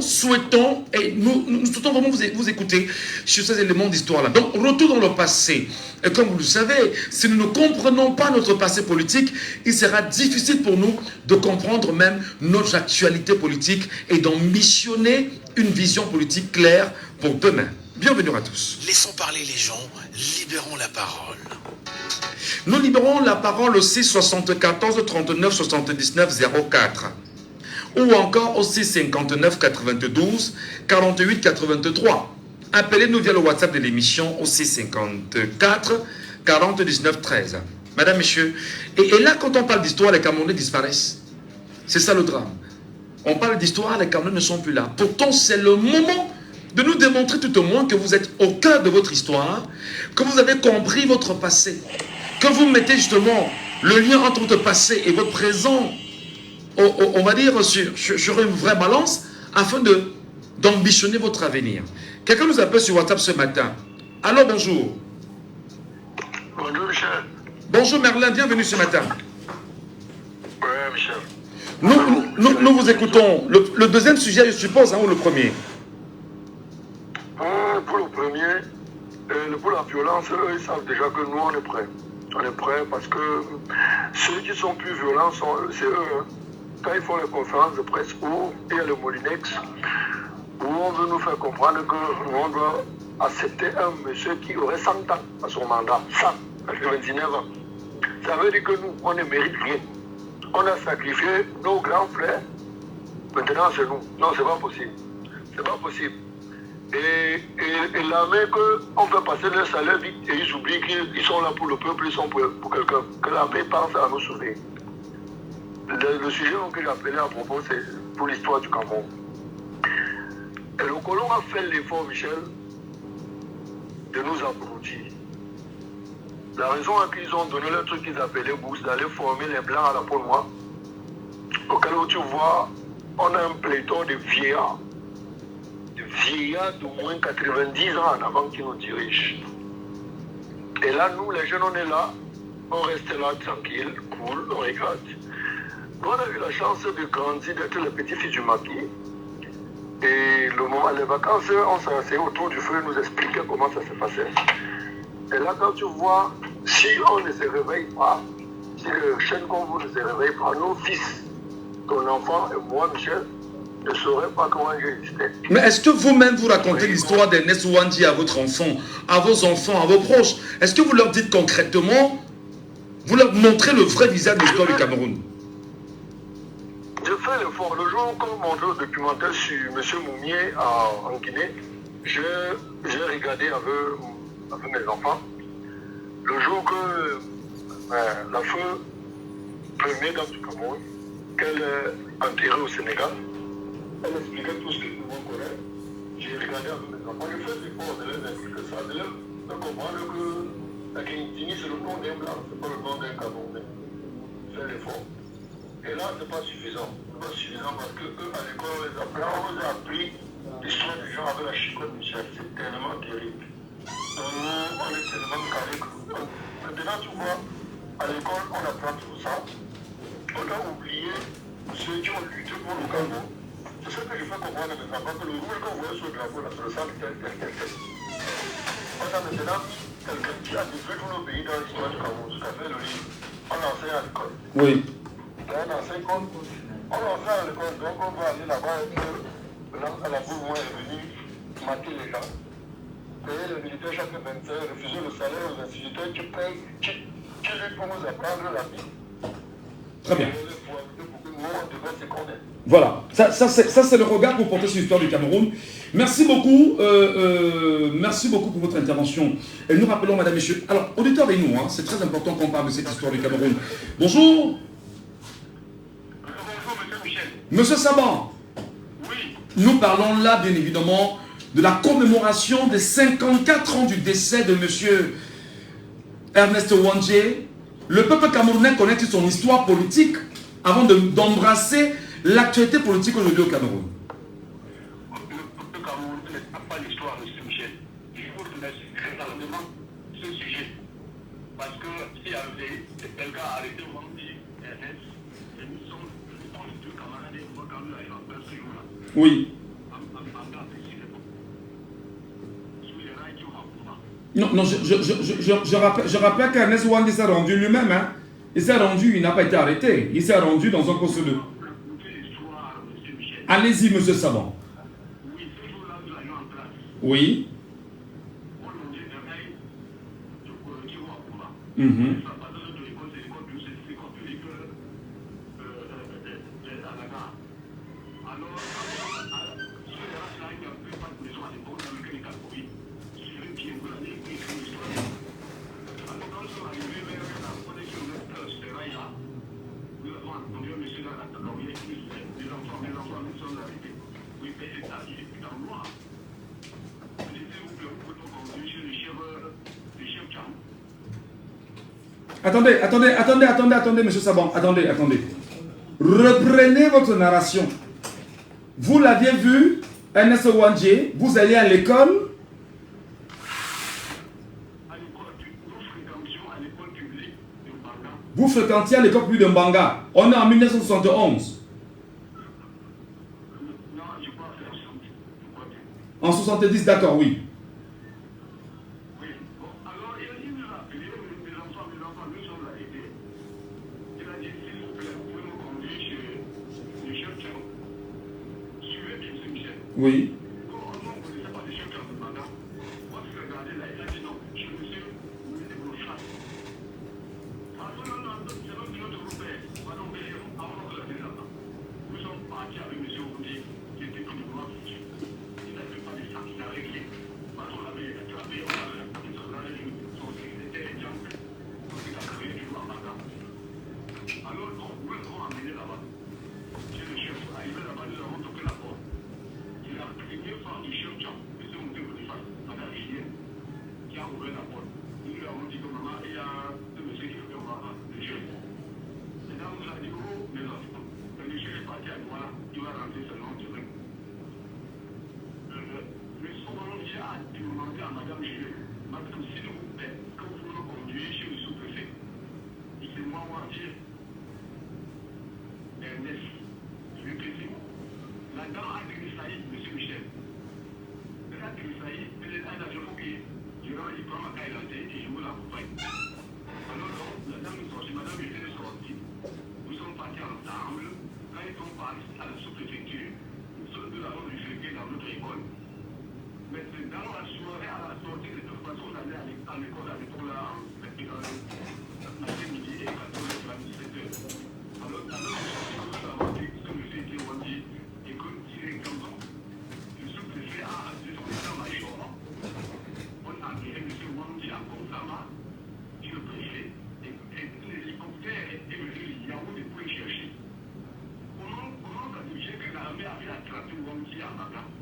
souhaitons vraiment vous écouter sur ces éléments d'histoire-là. Donc, retour dans le passé. Et comme vous le savez, si nous ne comprenons pas notre passé politique, il sera difficile pour nous de comprendre même notre actualité politique et d'ambitionner une vision politique claire pour demain. Bienvenue à tous. Laissons parler les gens, libérons la parole. Nous libérons la parole au 6 74 39 79 04 ou encore au 6 59 92 48 83. Appelez-nous via le WhatsApp de l'émission au 6 54 40 19 13. Madame, messieurs, et là quand on parle d'histoire, les Camerounais disparaissent. C'est ça le drame. On parle d'histoire, les Camerounais ne sont plus là. Pourtant, c'est le moment de nous démontrer tout au moins que vous êtes au cœur de votre histoire, que vous avez compris votre passé, que vous mettez justement le lien entre votre passé et votre présent, on va dire, sur une vraie balance, afin d'ambitionner votre avenir. Quelqu'un nous appelle sur WhatsApp ce matin. Alors, bonjour. Bonjour, Michel. Bonjour, Merlin, bienvenue ce matin. Oui, Michel. Nous vous écoutons. Le deuxième sujet, je suppose, hein, ou le premier? Pour le premier, pour la violence, eux, ils savent déjà que nous, on est prêts. On est prêts parce que ceux qui sont plus violents, c'est eux. Hein. quand ils font les conférences de presse où il y a le Molinex, où on veut nous faire comprendre qu'on doit accepter un monsieur qui aurait 100 ans à son mandat, 199 ans. Ça veut dire que nous, on ne mérite rien. On a sacrifié nos grands frères, maintenant c'est nous. Non, c'est pas possible. C'est pas possible. Et l'armée, qu'on fait passer leur salaire vite et ils oublient qu'ils sont là pour le peuple, ils sont pour quelqu'un. Que l'armée pense à nous sauver. Le sujet que j'ai appelé à propos, c'est pour l'histoire du Cameroun. Et le colon a fait l'effort, Michel, de nous applaudir. La raison à qui ils ont donné le truc qu'ils appelaient bourse, d'aller former les blancs à la peau noire, auquel où tu vois, on a un pléthore de vieillards d'au moins 90 ans en avant qui nous dirigent. Et là, nous, les jeunes, on est là, on reste là tranquille, cool, on regarde. Nous, on a eu la chance de grandir, d'être le petit-fils du maquis. Et le moment, les vacances, on s'est assis autour du feu et nous expliquait comment ça se passait. Et là, quand tu vois, si on ne se réveille pas, si le chêne qu'on vous ne se réveille pas, nos fils, ton enfant et moi, Michel, ne sauraient pas comment j'existais. Mais est-ce que vous-même vous racontez l'histoire d'Ernest Ouandji à votre enfant, à vos enfants, à vos proches? Est-ce que vous leur dites concrètement, vous leur montrez le vrai visage de l'histoire du Cameroun? Je fais l'effort. Le jour où on montre le documentaire sur M. Moumier en Guinée, j'ai regardé avec mes enfants. Le jour que la feu première dame du Cameroun, qu'elle est enterrée au Sénégal, elle expliquait tout ce que tout le monde connaît. J'ai regardé avec mes enfants. Je fais l'effort de leur expliquer ça, de leur comprendre que la Guinée, c'est le nom d'un blanc, c'est pas le nom d'un Camerounais. Fais l'effort. Et là, c'est pas suffisant. C'est pas suffisant parce que eux, à l'école, on les a appris l'histoire des gens avec la chicotte, Michel. C'est tellement terrible. On est tellement carré. Maintenant, tu vois, à l'école, on apprend tout ça. On a oublié ceux qui ont lutté pour le Cameroun. C'est ce que je fais comprendre à mes enfants, que le rôle qu'on voit sur le drapeau, c'est le sang tel. On a maintenant quelqu'un qui a détruit tout le pays dans l'histoire du Cameroun, ce qu'a fait le livre. On l'enseigne à l'école. Oui. On l'enseigne à l'école, donc on va aller là-bas et que la bourre est venue mater les gens. Payer les militaires chaque 25, refuser le salaire aux instituteurs qui payent, qui lui pour nous apprendre la vie. Très bien. Nous, on devait se connaître. Voilà, ça c'est le regard que vous portez sur l'histoire du Cameroun. Merci beaucoup pour votre intervention. Et nous rappelons, madame, messieurs, alors, auditeurs et nous, hein, c'est très important qu'on parle de cette histoire du Cameroun. Bonjour. Bonjour, monsieur Michel. Monsieur Saban. Oui. Nous parlons là, bien évidemment, de la commémoration des 54 ans du décès de monsieur Ernest Ouandji. Le peuple camerounais connaît son histoire politique avant d'embrasser l'actualité politique aujourd'hui au Cameroun. Le Cameroun n'a pas l'histoire de ce Michel. Je vous remercie réellement ce sujet. Parce que s'il y avait quelqu'un arrêté Ouandji, Ernest, et nous sommes les deux camarades et nous avons eu en place ce jour-là. Oui. Non, je rappelle qu'Ernest Ouandji s'est rendu lui-même. Hein. Il s'est rendu, il n'a pas été arrêté. Il s'est rendu dans un poste de... Allez-y, monsieur Saban. Oui, ce jour-là, nous allions en place. Oui. On nous dit de veille, je corrige au Akuma. Ça passe de l'école, c'est l'école publique à la gare. Alors, ce là il n'y a plus pas de maison à l'époque dans lequel il a couru. Je vais bien vous l'année, puis il fait une histoire. Alors, quand nous sommes arrivés vers la connexion de ce rail-là, nous avons entendu un monsieur dans la cacahuète qui disait les enfants, nous sommes arrivés. Oui, mais c'est ça, il est plus dans le noir. Je disais, vous pouvez nous conduire chez le chef Tcham. Attendez, monsieur Saban, attendez. Reprenez votre narration. Vous l'aviez vu, Ernest Ouandji, vous allez à l'école. Vous fréquentiez à l'école publique de Mbanga. On est en 1971. Non, je crois que c'est En 70, d'accord, oui. Oui. Bon, alors, il nous a appelé, mes enfants, nous sommes arrêtés. Il a dit, s'il vous plaît, vous pouvez me conduire chez Oui.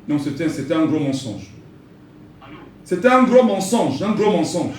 Non, c'était un gros mensonge. C'était un gros mensonge, un gros mensonge.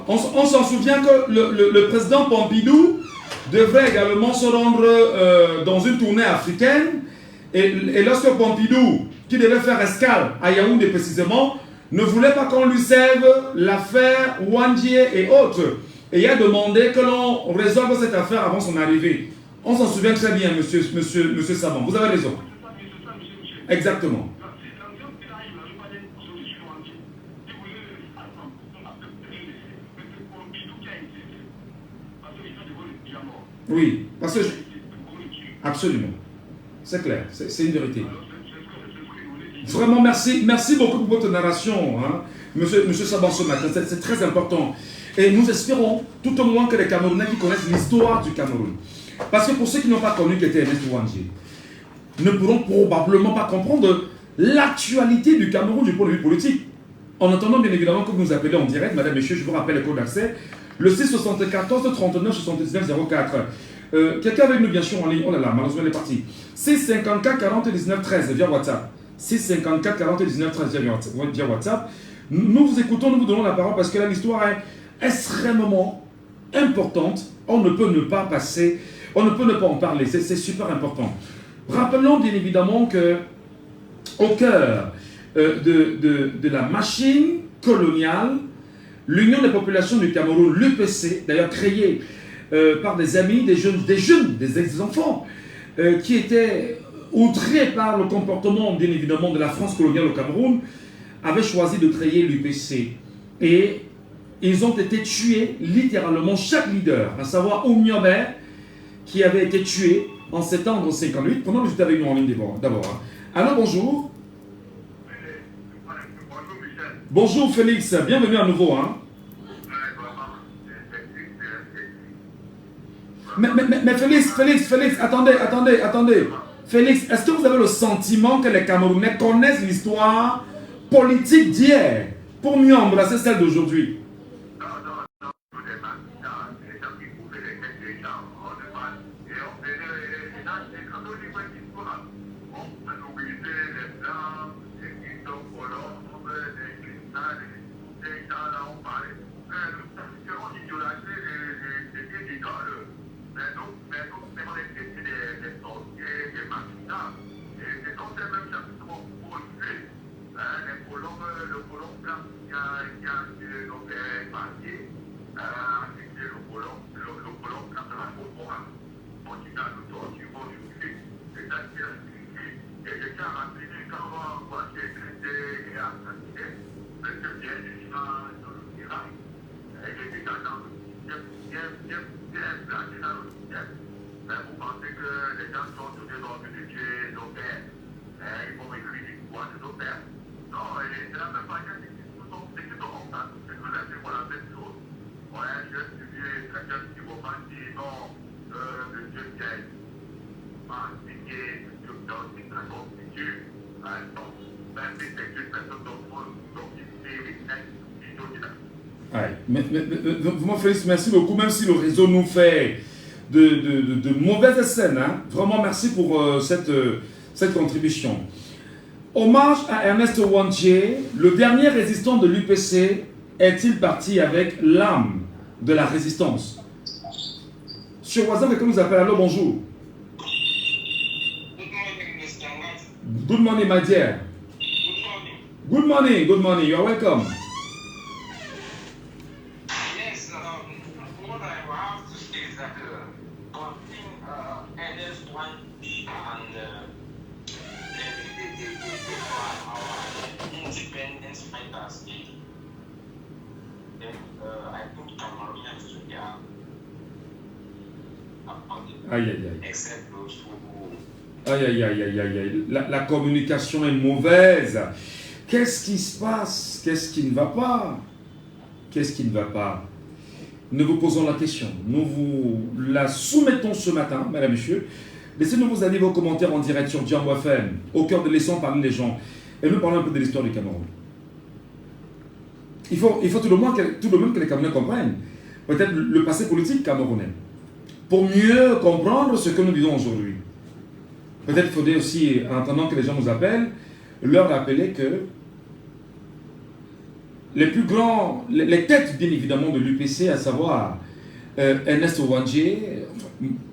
On s'en souvient que le président Pompidou devrait également se rendre dans une tournée africaine. Et lorsque Pompidou, qui devait faire escale à Yaoundé précisément, ne voulait pas qu'on lui serve l'affaire Wandié et autres. Et il a demandé que l'on résolve cette affaire avant son arrivée. On s'en souvient très bien, monsieur Savant. Vous avez raison. Exactement. Oui, parce que... Absolument. C'est clair, c'est une vérité. Vraiment, merci beaucoup pour votre narration, hein, monsieur Saban, ce matin. C'est très important. Et nous espérons, tout au moins, que les Camerounais qui connaissent l'histoire du Cameroun. Parce que pour ceux qui n'ont pas connu qui était Ernest Ouandjé, ne pourront probablement pas comprendre l'actualité du Cameroun du point de vue politique. En attendant, bien évidemment, que vous nous appelez en direct, madame, messieurs, je vous rappelle le code d'accès. Le 674 39 79 04. Quelqu'un avec nous, bien sûr, en ligne. Oh là là, malheureusement, elle est partie. 654 40 19 13 via WhatsApp. 654 40 19 13 via WhatsApp. Nous vous écoutons, nous vous donnons la parole parce que là, l'histoire est extrêmement importante. On ne peut ne pas passer, on ne peut ne pas en parler. C'est super important. Rappelons bien évidemment que au cœur de la machine coloniale, l'Union des populations du Cameroun, l'UPC, d'ailleurs créée par des amis, des ex-enfants, qui étaient outrés par le comportement, bien évidemment, de la France coloniale au Cameroun, avaient choisi de créer l'UPC. Et ils ont été tués, littéralement, chaque leader, à savoir Oumyobé, qui avait été tué en septembre 58. Pendant que j'étais avec nous en ligne d'abord. Hein. Alors, bonjour. Bonjour, Michel. Bonjour, Félix. Bienvenue à nouveau. Hein. Mais Félix, attendez. Félix, est-ce que vous avez le sentiment que les Camerounais connaissent l'histoire politique d'hier pour mieux embrasser celle d'aujourd'hui? fait l'histoire. On peut mobiliser les blancs, les Christophe Colomb, les Cristal, les gens là, on parlait. On idolâtrait les idoles. Mais nous, c'est les sorciers, les machinats. Et c'est dans ces mêmes chapitres pour tuer. Les colons, le colon blanc qui a tué nos partis, c'était le colon blanc de la Copora. On dit dans le torture, on lui fait. C'est ça qui a expliqué. Et les gens rapidement, quand on voit qu'il est traité et assassiné, c'est que bien des gens dans le Irak. Et les gens dans le système, bien placés dans le système. Mais vous pensez que les gens sont tous ordres de tuer nos pères. Ils vont écrire l'histoire de nos pères. Non, c'est la même manière que c'est tout le monde. C'est que là, c'est pour la même chose. Ouais, je suis quelqu'un qui va dire non, monsieur Pierre m'a expliqué que c'est très compliqué. Donc, même si c'est une personne donc il vous me félicitez, merci beaucoup, même si le réseau nous fait de mauvaises scènes. Hein. Vraiment, merci pour cette contribution. Hommage à Ernest Ouandjé, le dernier résistant de l'UPC est-il parti avec l'âme de la résistance? Sur WhatsApp, quelqu'un nous appelle. Allô, bonjour. Good morning, my dear. Good morning, good morning. You are welcome. Yes, what I have to say is that Ernest Ouandjé and our independence fighters, I think Cameroonians Aïe, aïe, aïe. Except those who... Aïe, aïe, aïe, aïe, aïe, aïe. La communication est mauvaise. Qu'est-ce qui se passe? Qu'est-ce qui ne va pas? Qu'est-ce qui ne va pas? Nous vous posons la question. Nous vous la soumettons ce matin, mesdames et messieurs. Laissez-nous vos avis, vos commentaires en direct sur Djambo FM, au cœur de Laissons parler les gens. Et nous parlons un peu de l'histoire du Cameroun. Il faut tout le monde que les Camerounais comprennent. Peut-être le passé politique camerounais. Pour mieux comprendre ce que nous vivons aujourd'hui. Peut-être qu'il faudrait aussi, en attendant que les gens nous appellent, leur rappeler que les plus grands, les têtes bien évidemment de l'UPC, à savoir Ernest Ouandjé,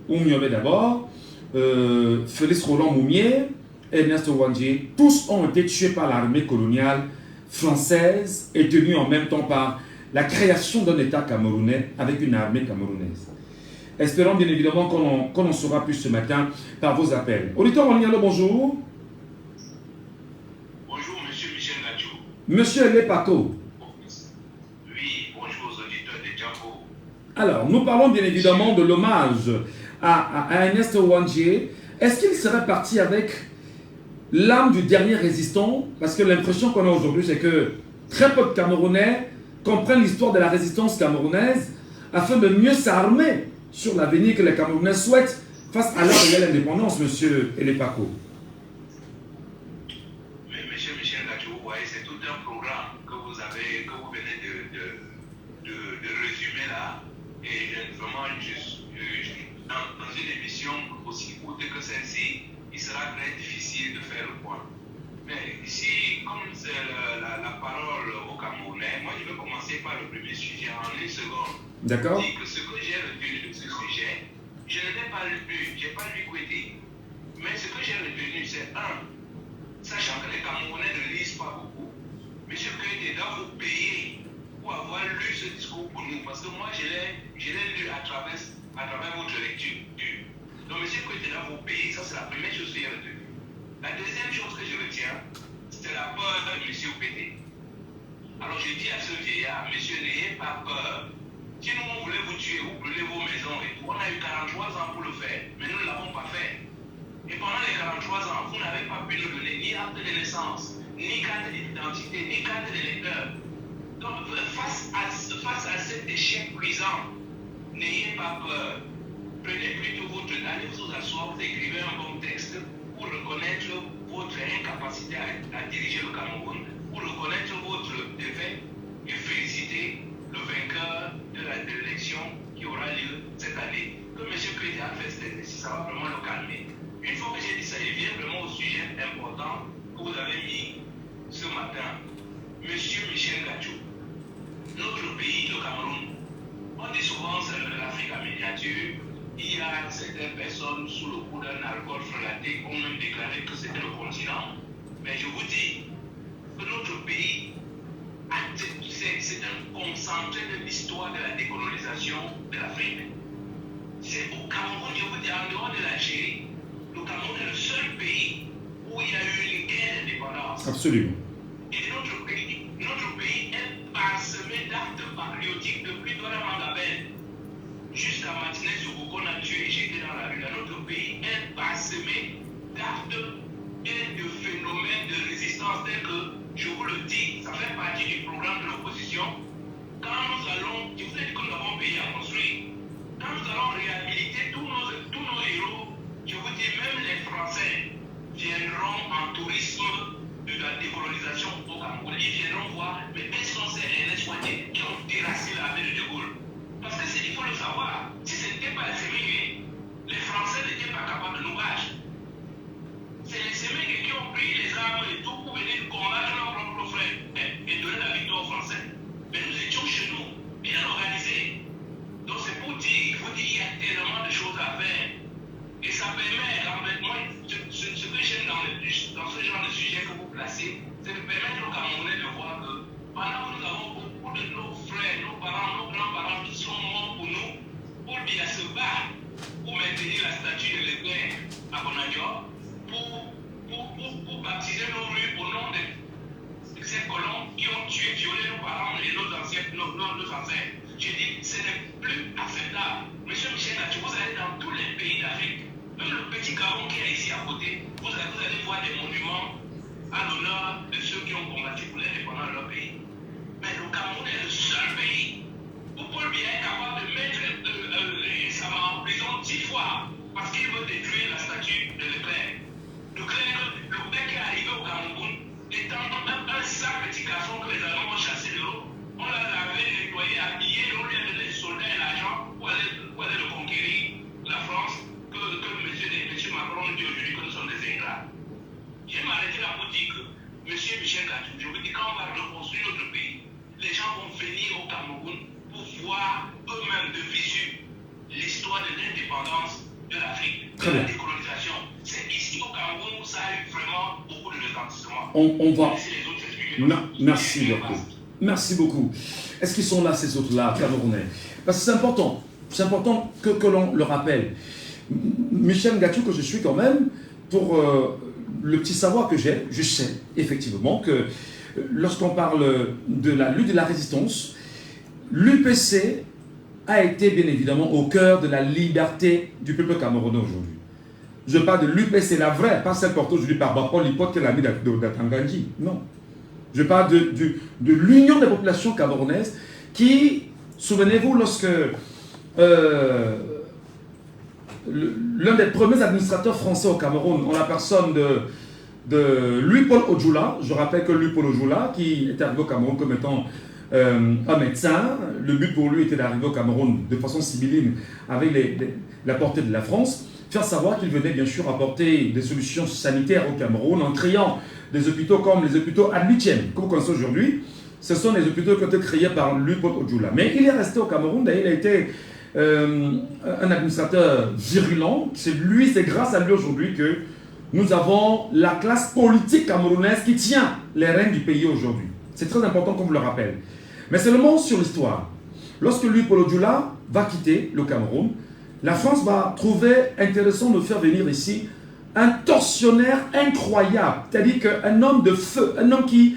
Oumiomé d'abord, Félix Roland Moumier, Ernest Ouandjé, tous ont été tués par l'armée coloniale française et tenus en même temps par la création d'un État camerounais avec une armée camerounaise. Espérons bien évidemment qu'on en saura plus ce matin par vos appels. Auditeur en ligne, allô, bonjour. Bonjour, monsieur Michel Nadjou. Monsieur Lepaco. Oui, bonjour aux auditeurs de Djambo. Alors, nous parlons bien évidemment de l'hommage à Ernest Ouandjé. Est-ce qu'il serait parti avec l'âme du dernier résistant? Parce que l'impression qu'on a aujourd'hui, c'est que très peu de Camerounais comprennent l'histoire de la résistance camerounaise afin de mieux s'armer sur l'avenir que les Camerounais souhaitent face à leur réelle indépendance, monsieur Elepaco. Mais monsieur Michel Nadjou, vous voyez, c'est tout un programme que vous venez de résumer là. Et vraiment, dans une émission aussi courte que celle-ci, il sera très difficile de faire le point. Mais ici, comme c'est la parole au Camerounais, moi je vais commencer par le premier sujet en une seconde. D'accord. Je dis que ce que j'ai retenu de ce sujet, je ne l'ai pas lu, je n'ai pas lu Kouété. Mais ce que j'ai retenu, c'est sachant que les Camerounais ne lisent pas beaucoup, M. Kouété doit vous payer pour avoir lu ce discours pour nous. Parce que moi, je l'ai lu à travers votre lecture. Donc, M. Kouété doit vous payer, ça c'est la première chose que j'ai retenue. La deuxième chose que je retiens, c'est la peur de M. Kouété. Alors, je dis à ce vieillard, monsieur, n'ayez pas peur. Si nous, on voulait vous tuer, vous brûler vos maisons et tout, on a eu 43 ans pour le faire, mais nous ne l'avons pas fait. Et pendant les 43 ans, vous n'avez pas pu nous donner ni acte de naissance, ni carte d'identité, ni carte d'électeur. Donc, face à cet échec cuisant, n'ayez pas peur. Prenez plutôt allez vous asseoir, vous écrivez un bon texte pour reconnaître votre incapacité à diriger le Cameroun, pour reconnaître votre défaite et féliciter le vainqueur de l'élection qui aura lieu cette année. Que M. Kouété a fait cet exercice, ça va vraiment le calmer. Une fois que j'ai dit matin, Monsieur Michel Gachou, notre pays, le Cameroun, on dit souvent c'est l'Afrique en miniature. Il y a certaines personnes sous le coup d'un alcool frelaté qui ont même déclaré que c'était le continent. Mais je vous dis que notre pays, c'est un concentré de l'histoire de la décolonisation de l'Afrique. C'est au Cameroun, je vous dis, en dehors de l'Algérie, le Cameroun est le seul pays où il y a eu une guerre d'indépendance. Absolument. Et notre pays est parsemé d'actes patriotiques depuis Dora Mangabel jusqu'à Martinez Zogo qu'on a tué et jeté dans la rue. Notre pays est parsemé d'actes et de phénomènes de résistance tels que, je vous le dis, ça fait partie du programme de l'opposition. Quand nous allons, je vous ai dit que nous avons un pays à construire, quand nous allons réhabiliter tous nos héros, je vous dis, même les Français viendront en tourisme de la décolonisation au Cameroun. Ils viendront voir, mais est-ce qu'on sait Ernest Ouattara qui ont terrassé la ville de Gaulle? Parce que il faut le savoir, si ce n'était pas les Sémégués, les Français n'étaient pas capables de nous battre. C'est les Sémégués qui ont pris les armes et tout pour venir combattre leurs propres frères et donner la victoire aux Français. Mais nous étions chez nous, bien organisés. Donc c'est pour dire, il faut dire, il y a tellement de choses à faire. Et ça permet, en fait, moi, ce que j'aime dans ce genre de sujet que vous placez, c'est de permettre aux Camerounais de voir que pendant que nous avons beaucoup de nos frères, nos parents, nos grands-parents qui sont morts pour nous, pour bien se battre, pour maintenir la statue de l'Église à Bonadio, pour baptiser nos rues au nom de ces colons qui ont tué, violé nos parents et nos ancêtres. Je dis, ce n'est plus acceptable. Monsieur Michel Gachou, vous allez dans tous les pays d'Afrique, même le petit Gabon qui est ici à côté, vous allez voir des monuments à l'honneur de ceux qui ont combattu pour l'indépendance de leur pays. Mais le Cameroun est le seul pays où Paul Biya est capable de mettre Sama en prison 10 fois parce qu'il veut détruire la statue de Leclerc. Le mec qui est arrivé au Cameroun étant un sale petit garçon que les Allemands ont chassé de l'eau. On l'a lavé, nettoyé, habillé, on lui a donné des soldats et l'argent pour aller le conquérir, la France, que M. Macron dit aujourd'hui que nous sommes des ingrats. Je vais m'arrêter là pour dire que M. Michel Gachou, je vous dis, quand on va reconstruire notre pays, les gens vont venir au Cameroun pour voir eux-mêmes de visu l'histoire de l'indépendance de l'Afrique, de la décolonisation. C'est ici au Cameroun où ça a eu vraiment beaucoup de retentissement. On va... Merci beaucoup. Merci beaucoup. Est-ce qu'ils sont là, ces autres-là, Camerounais? Parce que c'est important que l'on le rappelle. Michel Gachou, que je suis quand même, pour le petit savoir que j'ai, je sais effectivement que lorsqu'on parle de la lutte de la résistance, l'UPC a été bien évidemment au cœur de la liberté du peuple camerounais aujourd'hui. Je parle de l'UPC, la vraie, pas celle portée aujourd'hui par Bapol Lipot qui est l'ami d'Atangandji. Non. Je parle de l'union des populations camerounaises qui, souvenez-vous, lorsque l'un des premiers administrateurs français au Cameroun, en la personne de Louis-Paul Odjoula, je rappelle que Louis-Paul Odjoula, qui est arrivé au Cameroun comme étant un médecin, le but pour lui était d'arriver au Cameroun de façon sibylline avec la portée de la France, faire savoir qu'il venait bien sûr apporter des solutions sanitaires au Cameroun en créant des hôpitaux comme les hôpitaux Adlitienne, que vous connaissez aujourd'hui. Ce sont les hôpitaux qui ont été créés par Louis-Paul Odjoula. Mais il est resté au Cameroun, d'ailleurs il a été un administrateur virulent. C'est grâce à lui aujourd'hui que nous avons la classe politique camerounaise qui tient les rênes du pays aujourd'hui. C'est très important qu'on vous le rappelle. Mais seulement sur l'histoire. Lorsque Louis-Paul Odjoula va quitter le Cameroun, la France va trouver intéressant de faire venir ici un tortionnaire incroyable. C'est-à-dire qu'un homme de feu, un homme qui,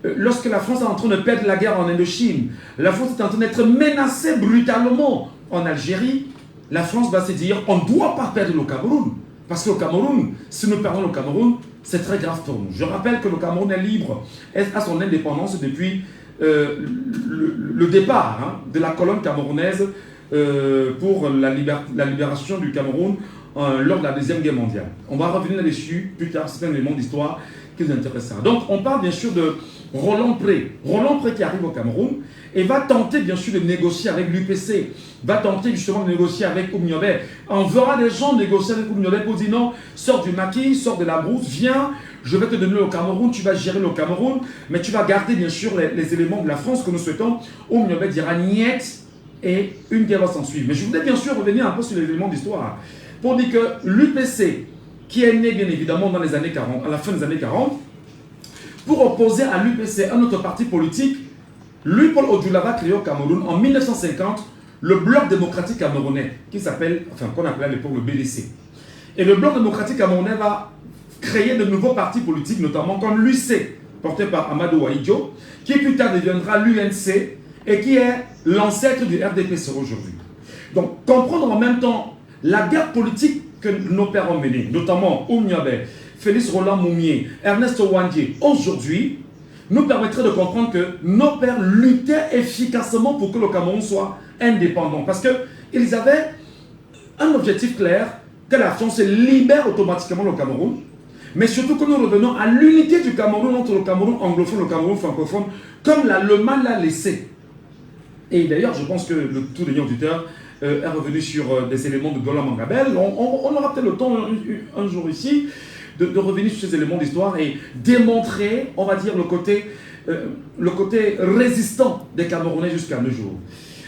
lorsque la France est en train de perdre la guerre en Indochine, la France est en train d'être menacée brutalement en Algérie, la France va se dire, on ne doit pas perdre le Cameroun. Parce que le Cameroun, si nous perdons le Cameroun, c'est très grave pour nous. Je rappelle que le Cameroun est libre, a son indépendance depuis le départ de la colonne camerounaise pour la libération du Cameroun lors de la Deuxième Guerre mondiale. On va revenir là-dessus plus tard, c'est un élément d'histoire qui nous intéresse ça. Donc, on parle bien sûr de Roland Pré. Roland Pré qui arrive au Cameroun et va tenter bien sûr de négocier avec l'UPC, va tenter justement de négocier avec Oumniobé. On verra des gens négocier avec Oumniobé pour dire non, sors du maquis, sors de la brousse, viens, je vais te donner le Cameroun, tu vas gérer le Cameroun, mais tu vas garder bien sûr les éléments de la France que nous souhaitons. Oumniobé dira niet et une guerre va s'en suivre. Mais je voudrais bien sûr revenir un peu sur les éléments d'histoire pour dire que l'UPC, qui est né bien évidemment dans les années 40, à la fin des années 40, pour opposer à l'UPC un autre parti politique, Louis-Paul Odjoula va créer au Cameroun en 1950 le Bloc démocratique camerounais, qui s'appelle, enfin qu'on appelait à l'époque le BDC. Et le Bloc démocratique camerounais va créer de nouveaux partis politiques, notamment comme l'UC, porté par Amadou Ahidjo, qui plus tard deviendra l'UNC et qui est l'ancêtre du RDPC aujourd'hui. Donc, comprendre en même temps la guerre politique que nos pères ont menée, notamment Oumniobé, Félix Roland Moumié, Ernest Ouandjé, aujourd'hui, nous permettrait de comprendre que nos pères luttaient efficacement pour que le Cameroun soit indépendant. Parce qu'ils avaient un objectif clair, que la France libère automatiquement le Cameroun, mais surtout que nous revenons à l'unité du Cameroun entre le Cameroun anglophone et le Cameroun francophone, comme l'Allemagne l'a laissé. Et d'ailleurs, je pense que le tout dernier auditeur est revenu sur des éléments de Gola Mangabel. On aura peut-être le temps un jour ici de revenir sur ces éléments d'histoire et démontrer, on va dire, le côté résistant des Camerounais jusqu'à nos jours.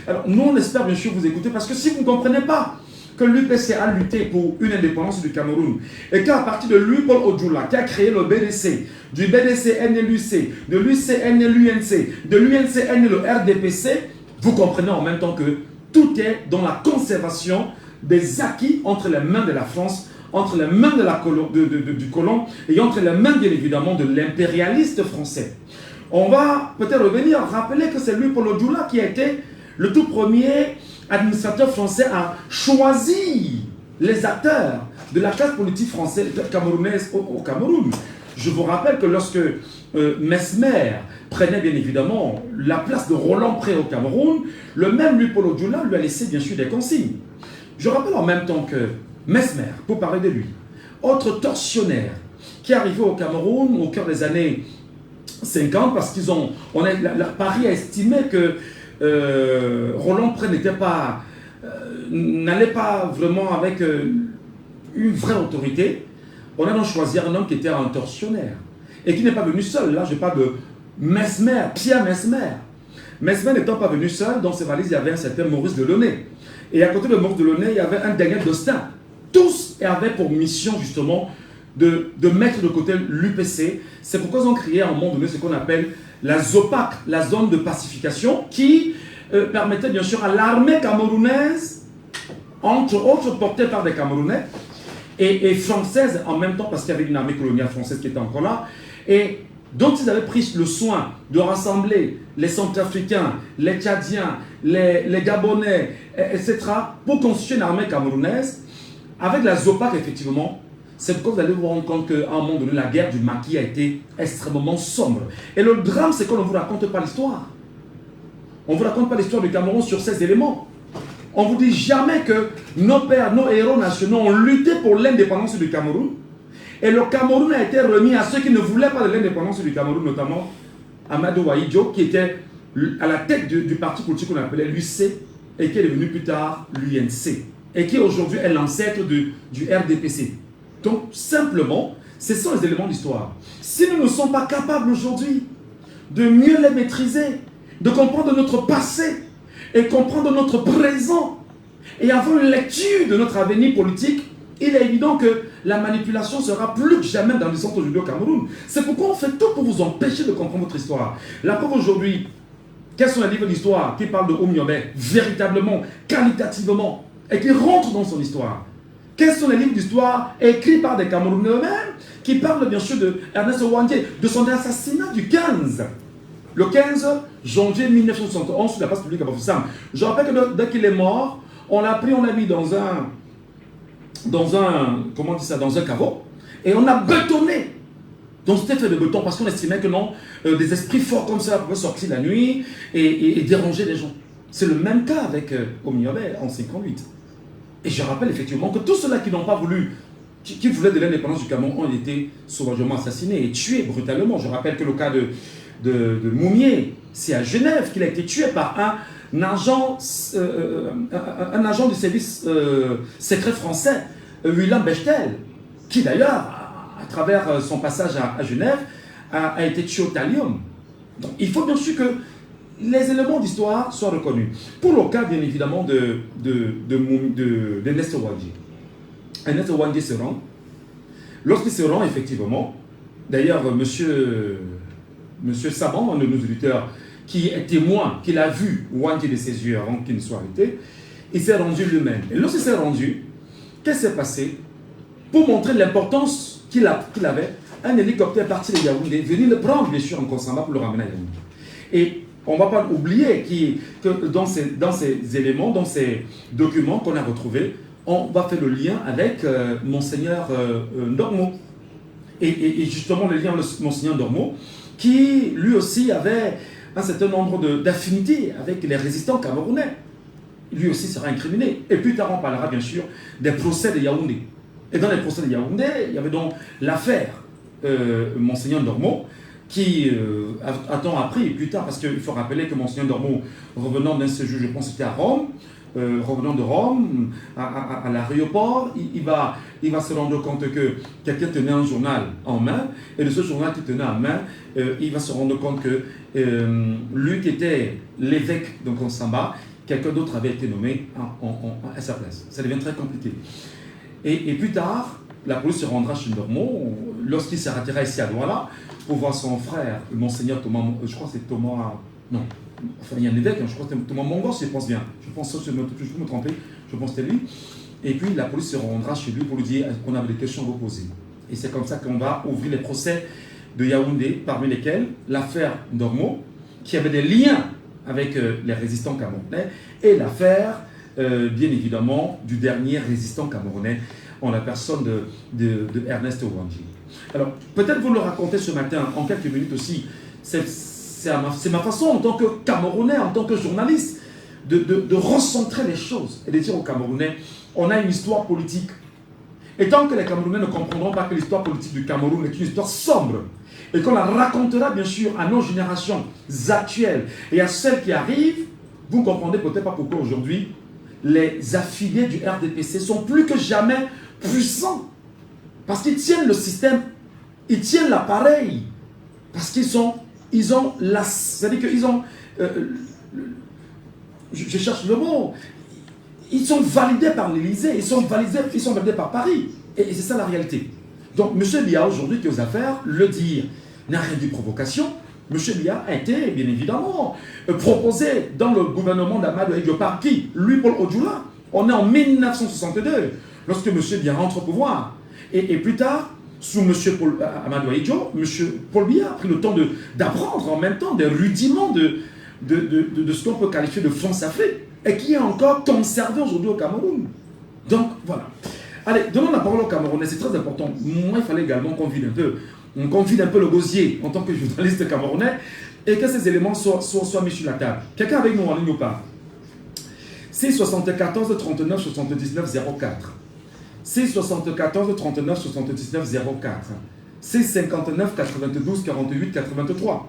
Alors, nous, on espère bien sûr vous écouter, parce que si vous ne comprenez pas que l'UPC a lutté pour une indépendance du Cameroun, et qu'à partir de Louis-Paul Odjoula, qui a créé le BDC, du BDC né l'UC, de l'UC né l'UNC, de l'UNC né le RDPC, vous comprenez en même temps que tout est dans la conservation des acquis entre les mains de la France, entre les mains du colon et entre les mains bien évidemment de l'impérialiste français. On va peut-être revenir, rappeler que c'est Louis-Paul Odjoula qui a été le tout premier administrateur français à choisir les acteurs de la classe politique française camerounaise au Cameroun. Je vous rappelle que lorsque Mesmer prenait bien évidemment la place de Roland Pré au Cameroun, le même Louis-Paul Odjoula lui a laissé bien sûr des consignes. Je rappelle en même temps que Mesmer, pour parler de lui, autre tortionnaire qui est arrivé au Cameroun au cœur des années 50, parce qu'ils ont, Paris a estimé que Roland Pré n'allait pas vraiment avec une vraie autorité. On a donc choisi un homme qui était un tortionnaire et qui n'est pas venu seul. Là, je parle de Mesmer, Pierre Mesmer. Mesmer n'étant pas venu seul, dans ses valises, il y avait un certain Maurice Delaunay. Et à côté de Maurice Delaunay, il y avait un Daniel Dostin. Tous avaient pour mission justement de mettre de côté l'UPC. C'est pourquoi ils ont créé à un moment donné ce qu'on appelle la ZOPAC, la zone de pacification, qui permettait bien sûr à l'armée camerounaise, entre autres portée par des Camerounais, et française en même temps, parce qu'il y avait une armée coloniale française qui était encore là, et dont ils avaient pris le soin de rassembler les Centrafricains, les Tchadiens, les Gabonais, etc., pour constituer une armée camerounaise. Avec la ZOPAC, effectivement, c'est pourquoi vous allez vous rendre compte qu'à un moment donné, la guerre du maquis a été extrêmement sombre. Et le drame, c'est qu'on ne vous raconte pas l'histoire. On ne vous raconte pas l'histoire du Cameroun sur ces éléments. On ne vous dit jamais que nos pères, nos héros nationaux ont lutté pour l'indépendance du Cameroun. Et le Cameroun a été remis à ceux qui ne voulaient pas de l'indépendance du Cameroun, notamment Amadou Ahidjo, qui était à la tête du parti politique qu'on appelait l'UC et qui est devenu plus tard l'UNC. Et qui aujourd'hui est l'ancêtre du RDPC. Donc, simplement, ce sont les éléments d'histoire. Si nous ne sommes pas capables aujourd'hui de mieux les maîtriser, de comprendre notre passé et comprendre notre présent et avoir une lecture de notre avenir politique, il est évident que la manipulation sera plus que jamais dans le centre aujourd'hui au Cameroun. C'est pourquoi on fait tout pour vous empêcher de comprendre votre histoire. La preuve aujourd'hui, quels sont les livres d'histoire qui parlent de Oumniobé véritablement, qualitativement, et qui rentrent dans son histoire? Quels sont les livres d'histoire écrits par des Camerounais eux-mêmes qui parlent bien sûr de Ernest Ouandjé, de son assassinat du 15. Le 15 janvier 1971 sur la place publique à Bafoussam. Je rappelle que dès qu'il est mort, on l'a pris, on l'a mis dans un caveau et on a bétonné. Donc c'était fait de béton parce qu'on estimait que non, des esprits forts comme ça pouvaient sortir la nuit et déranger les gens. C'est le même cas avec Oumniobé en 58. Et je rappelle effectivement que tous ceux-là qui n'ont pas voulu qui voulaient de l'indépendance du Cameroun ont été sauvagement assassinés et tués brutalement. Je rappelle que le cas de Moumié, c'est à Genève qu'il a été tué par un agent du service secret français, William Bechtel, qui d'ailleurs, à travers son passage à Genève, a été tué au thallium. Donc il faut bien sûr que les éléments d'histoire soient reconnus. Pour le cas, bien évidemment, d'Ernest Ouandji. Ernest Ouandji se rend. Lorsqu'il se rend, effectivement, d'ailleurs, monsieur Saban, un de nos auditeurs, qui est témoin, qu'il a vu Ouandji de ses yeux avant qu'il ne soit arrêté, il s'est rendu lui-même. Et lorsqu'il s'est rendu, qu'est-ce qui s'est passé? Pour montrer l'importance qu'il avait, un hélicoptère parti de Yaoundé venu le prendre, bien sûr, en Konsamba pour le ramener à Yaoundé. Et on ne va pas oublier que dans ces éléments, dans ces documents qu'on a retrouvés, on va faire le lien avec Monseigneur Ndormo. Et justement, le lien avec Monseigneur Ndormo, qui lui aussi avait un certain nombre d'affinités avec les résistants camerounais. Lui aussi sera incriminé. Et plus tard, on parlera bien sûr des procès de Yaoundé. Et dans les procès de Yaoundé, il y avait donc l'affaire Monseigneur Ndormo, qui a tant appris plus tard, parce qu'il faut rappeler que Monseigneur Ndormo, revenant d'un séjour, je pense que c'était à Rome, revenant de Rome, à l'aéroport, il va se rendre compte que quelqu'un tenait un journal en main, et de ce journal qu'il tenait en main, il va se rendre compte que lui qui était l'évêque de Konsamba, quelqu'un d'autre avait été nommé à sa place. Ça devient très compliqué. Et plus tard, la police se rendra chez Ndormo, lorsqu'il s'arrêtera ici à Douala, pour voir son frère, le Monseigneur Thomas, je crois que c'est Thomas, non, enfin il y a un évêque, je crois que c'est Thomas Mongos, je pense bien, je pense que je peux me tromper, je pense que c'était lui. Et puis la police se rendra chez lui pour lui dire qu'on avait des questions à vous poser. Et c'est comme ça qu'on va ouvrir les procès de Yaoundé, parmi lesquels l'affaire Ndormo, qui avait des liens avec les résistants camerounais, et l'affaire, bien évidemment, du dernier résistant camerounais, en la personne de Ernest Ouandji. Alors, peut-être vous le racontez ce matin, en quelques minutes aussi, c'est ma façon en tant que Camerounais, en tant que journaliste, de recentrer les choses et de dire aux Camerounais, on a une histoire politique. Et tant que les Camerounais ne comprendront pas que l'histoire politique du Cameroun est une histoire sombre, et qu'on la racontera bien sûr à nos générations actuelles et à celles qui arrivent, vous ne comprendrez peut-être pas pourquoi aujourd'hui, les affiliés du RDPC sont plus que jamais puissants. Parce qu'ils tiennent le système, ils tiennent l'appareil. Parce qu'ils ont c'est-à-dire qu'ils ont, je cherche le mot, ils sont validés par l'Élysée, ils sont validés par Paris. Et c'est ça la réalité. Donc M. Biya aujourd'hui qui est aux affaires, le dire n'a rien de provocation. M. Biya a été, bien évidemment, proposé dans le gouvernement d'Amadou Ahidjo par qui? Lui, Paul Odjoula. On est en 1962, lorsque M. Biya rentre au pouvoir. Et plus tard, sous M. Amadou Ahidjo, M. Paul Biya a pris le temps d'apprendre en même temps des rudiments de ce qu'on peut qualifier de France-Afrique, et qui est encore conservé aujourd'hui au Cameroun. Donc, voilà. Allez, donnons la parole aux Camerounais, c'est très important. Moi, il fallait également qu'on vide un peu le gosier en tant que journaliste camerounais, et que ces éléments soient mis sur la table. Quelqu'un avec nous en ligne ou pas? C'est 74 39 79 04. C'est 74 39 79 04. C'est 59 92 48 83.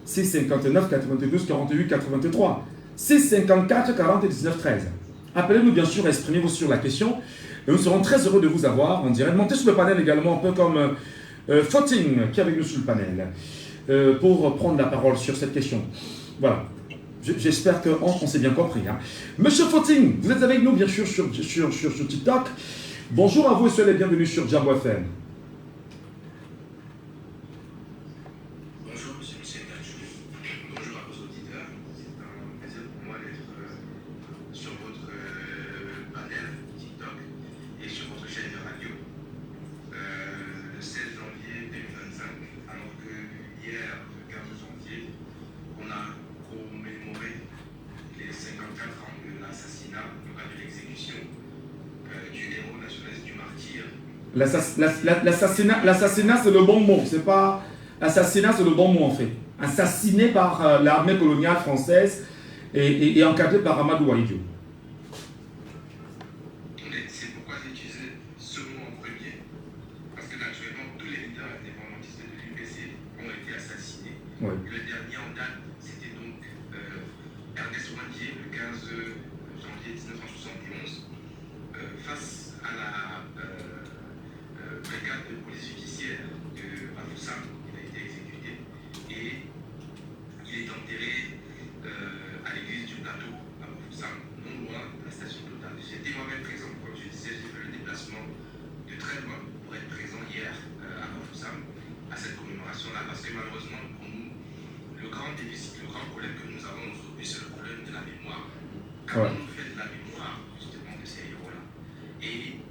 C'est 59 92 48 83. C'est 54 40 19 13. Appelez-nous bien sûr, exprimez-vous sur la question. Et nous serons très heureux de vous avoir en direct. Montez sur le panel également, un peu comme Foting qui est avec nous sur le panel, pour prendre la parole sur cette question. Voilà. J'espère qu'on s'est bien compris. Hein. Monsieur Foting, vous êtes avec nous bien sûr sur TikTok. Bonjour à vous et soyez les bienvenus sur Jambo FM. Bonjour monsieur Michel Gachou. Bonjour à vos auditeurs. C'est un plaisir pour moi d'être sur votre panel TikTok et sur votre chaîne de radio. Le 16 janvier 2025, alors que hier, le 15 janvier, on a commémoré les 54 ans de l'assassinat, de l'exécution du héros nationaliste, du martyr. L'assassinat, c'est le bon mot. C'est pas... Assassinat, c'est le bon mot en fait. Assassiné par l'armée coloniale française et encadré par Amadou Ahidjo. C'est pourquoi j'ai utilisé ce mot en premier. Parce que naturellement, tous les leaders indépendantistes de l'UPC ont été assassinés. Ouais. Le dernier en date, c'était donc Ernest Ouandié, le 15 janvier 1971, face à la brigade de police judiciaire de Bafoussam. Il a été exécuté et il est enterré à l'église du plateau à Bafoussam, non loin de la station Total. J'étais moi-même présent, comme je disais, j'ai fait le déplacement de très loin pour être présent hier à Bafoussam à cette commémoration-là, parce que malheureusement pour nous, le grand déficit, le grand problème que nous avons aujourd'hui, c'est le problème de la mémoire. Comment nous fait de la mémoire justement de ces héros-là. Et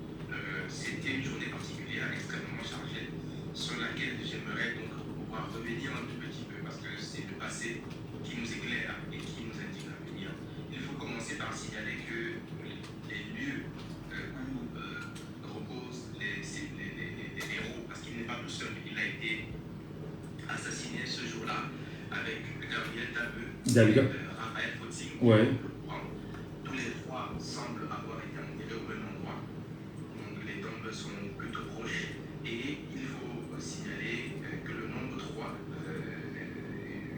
c'était une journée particulière extrêmement chargée sur laquelle j'aimerais donc pouvoir revenir un tout petit peu, parce que c'est le passé qui nous éclaire et qui nous indique l'avenir. Il faut commencer par signaler que les lieux où reposent les héros, parce qu'il n'est pas tout seul, il a été assassiné ce jour-là avec Gabriel Tabeu, Raphaël Fotzing. Ouais. Tous les trois semblent avoir été enterrés au même endroit. Donc les tombes sont plutôt proches. Et il faut signaler que le nombre 3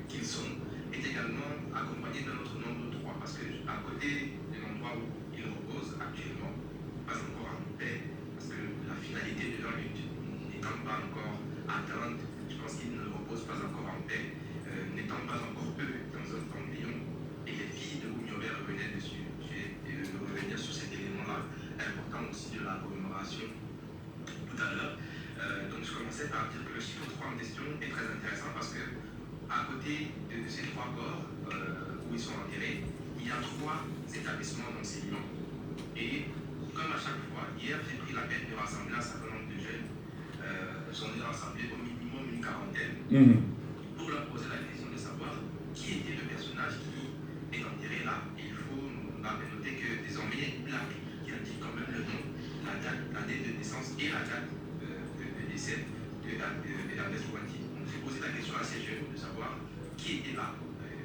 qu'ils sont est également accompagné d'un autre nombre 3. Parce qu'à côté de l'endroit où ils reposent actuellement, pas encore en paix, parce que la finalité de leur lutte n'étant pas encore atteinte, je pense qu'ils ne reposent pas encore en paix, n'étant pas encore eux dans un panthéon. Et les filles de Ouniobé revenaient dessus. Je vais revenir sur cet élément-là, important aussi de la commémoration tout à l'heure. Donc je commençais par dire que le chiffre 3 en question est très intéressant parce que à côté de ces 3 corps où ils sont enterrés, il y a 3 établissements d'enseignement. Et comme à chaque fois, hier j'ai pris la peine de rassembler un certain nombre de jeunes. J'en ai rassemblé au minimum une quarantaine pour leur poser la question de savoir qui était le personnage qui est enterré là. Et il faut noter que désormais il y a une plaque qui indique quand même le nom, la date de naissance et la date de décès d'Ernest Ouandié. Donc j'ai posé la question à ces jeunes de savoir qui était là.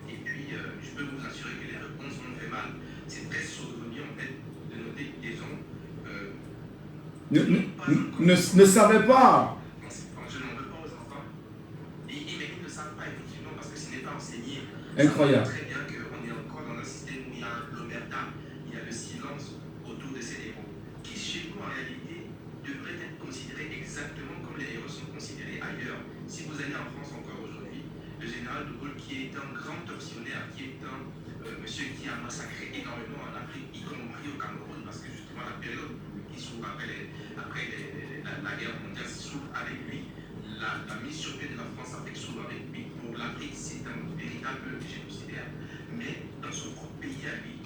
Et puis je peux vous assurer que les réponses m'ont fait mal. C'est très saugrenu en fait de noter que des gens ne savaient pas. Je n'en veux pas aux enfants. Ils ne savent pas effectivement parce que ce n'est pas enseigné. Incroyable. Très bien qu'on est encore dans un système où il y a l'omerta, il y a le silence autour de ces héros, qui chez nous en réalité devraient être considérés exactement comme les héros sont considérés ailleurs. Si vous allez en France encore aujourd'hui, le général de Gaulle qui est un grand tortionnaire, qui est un monsieur qui a massacré énormément en Afrique, y compris au Cameroun, parce que justement la période qui s'ouvre après la guerre mondiale s'ouvre avec lui. La mise sur pied de la France-Afrique s'ouvre avec lui. Pour l'Afrique, c'est un véritable génocidaire. Mais dans son propre pays à lui,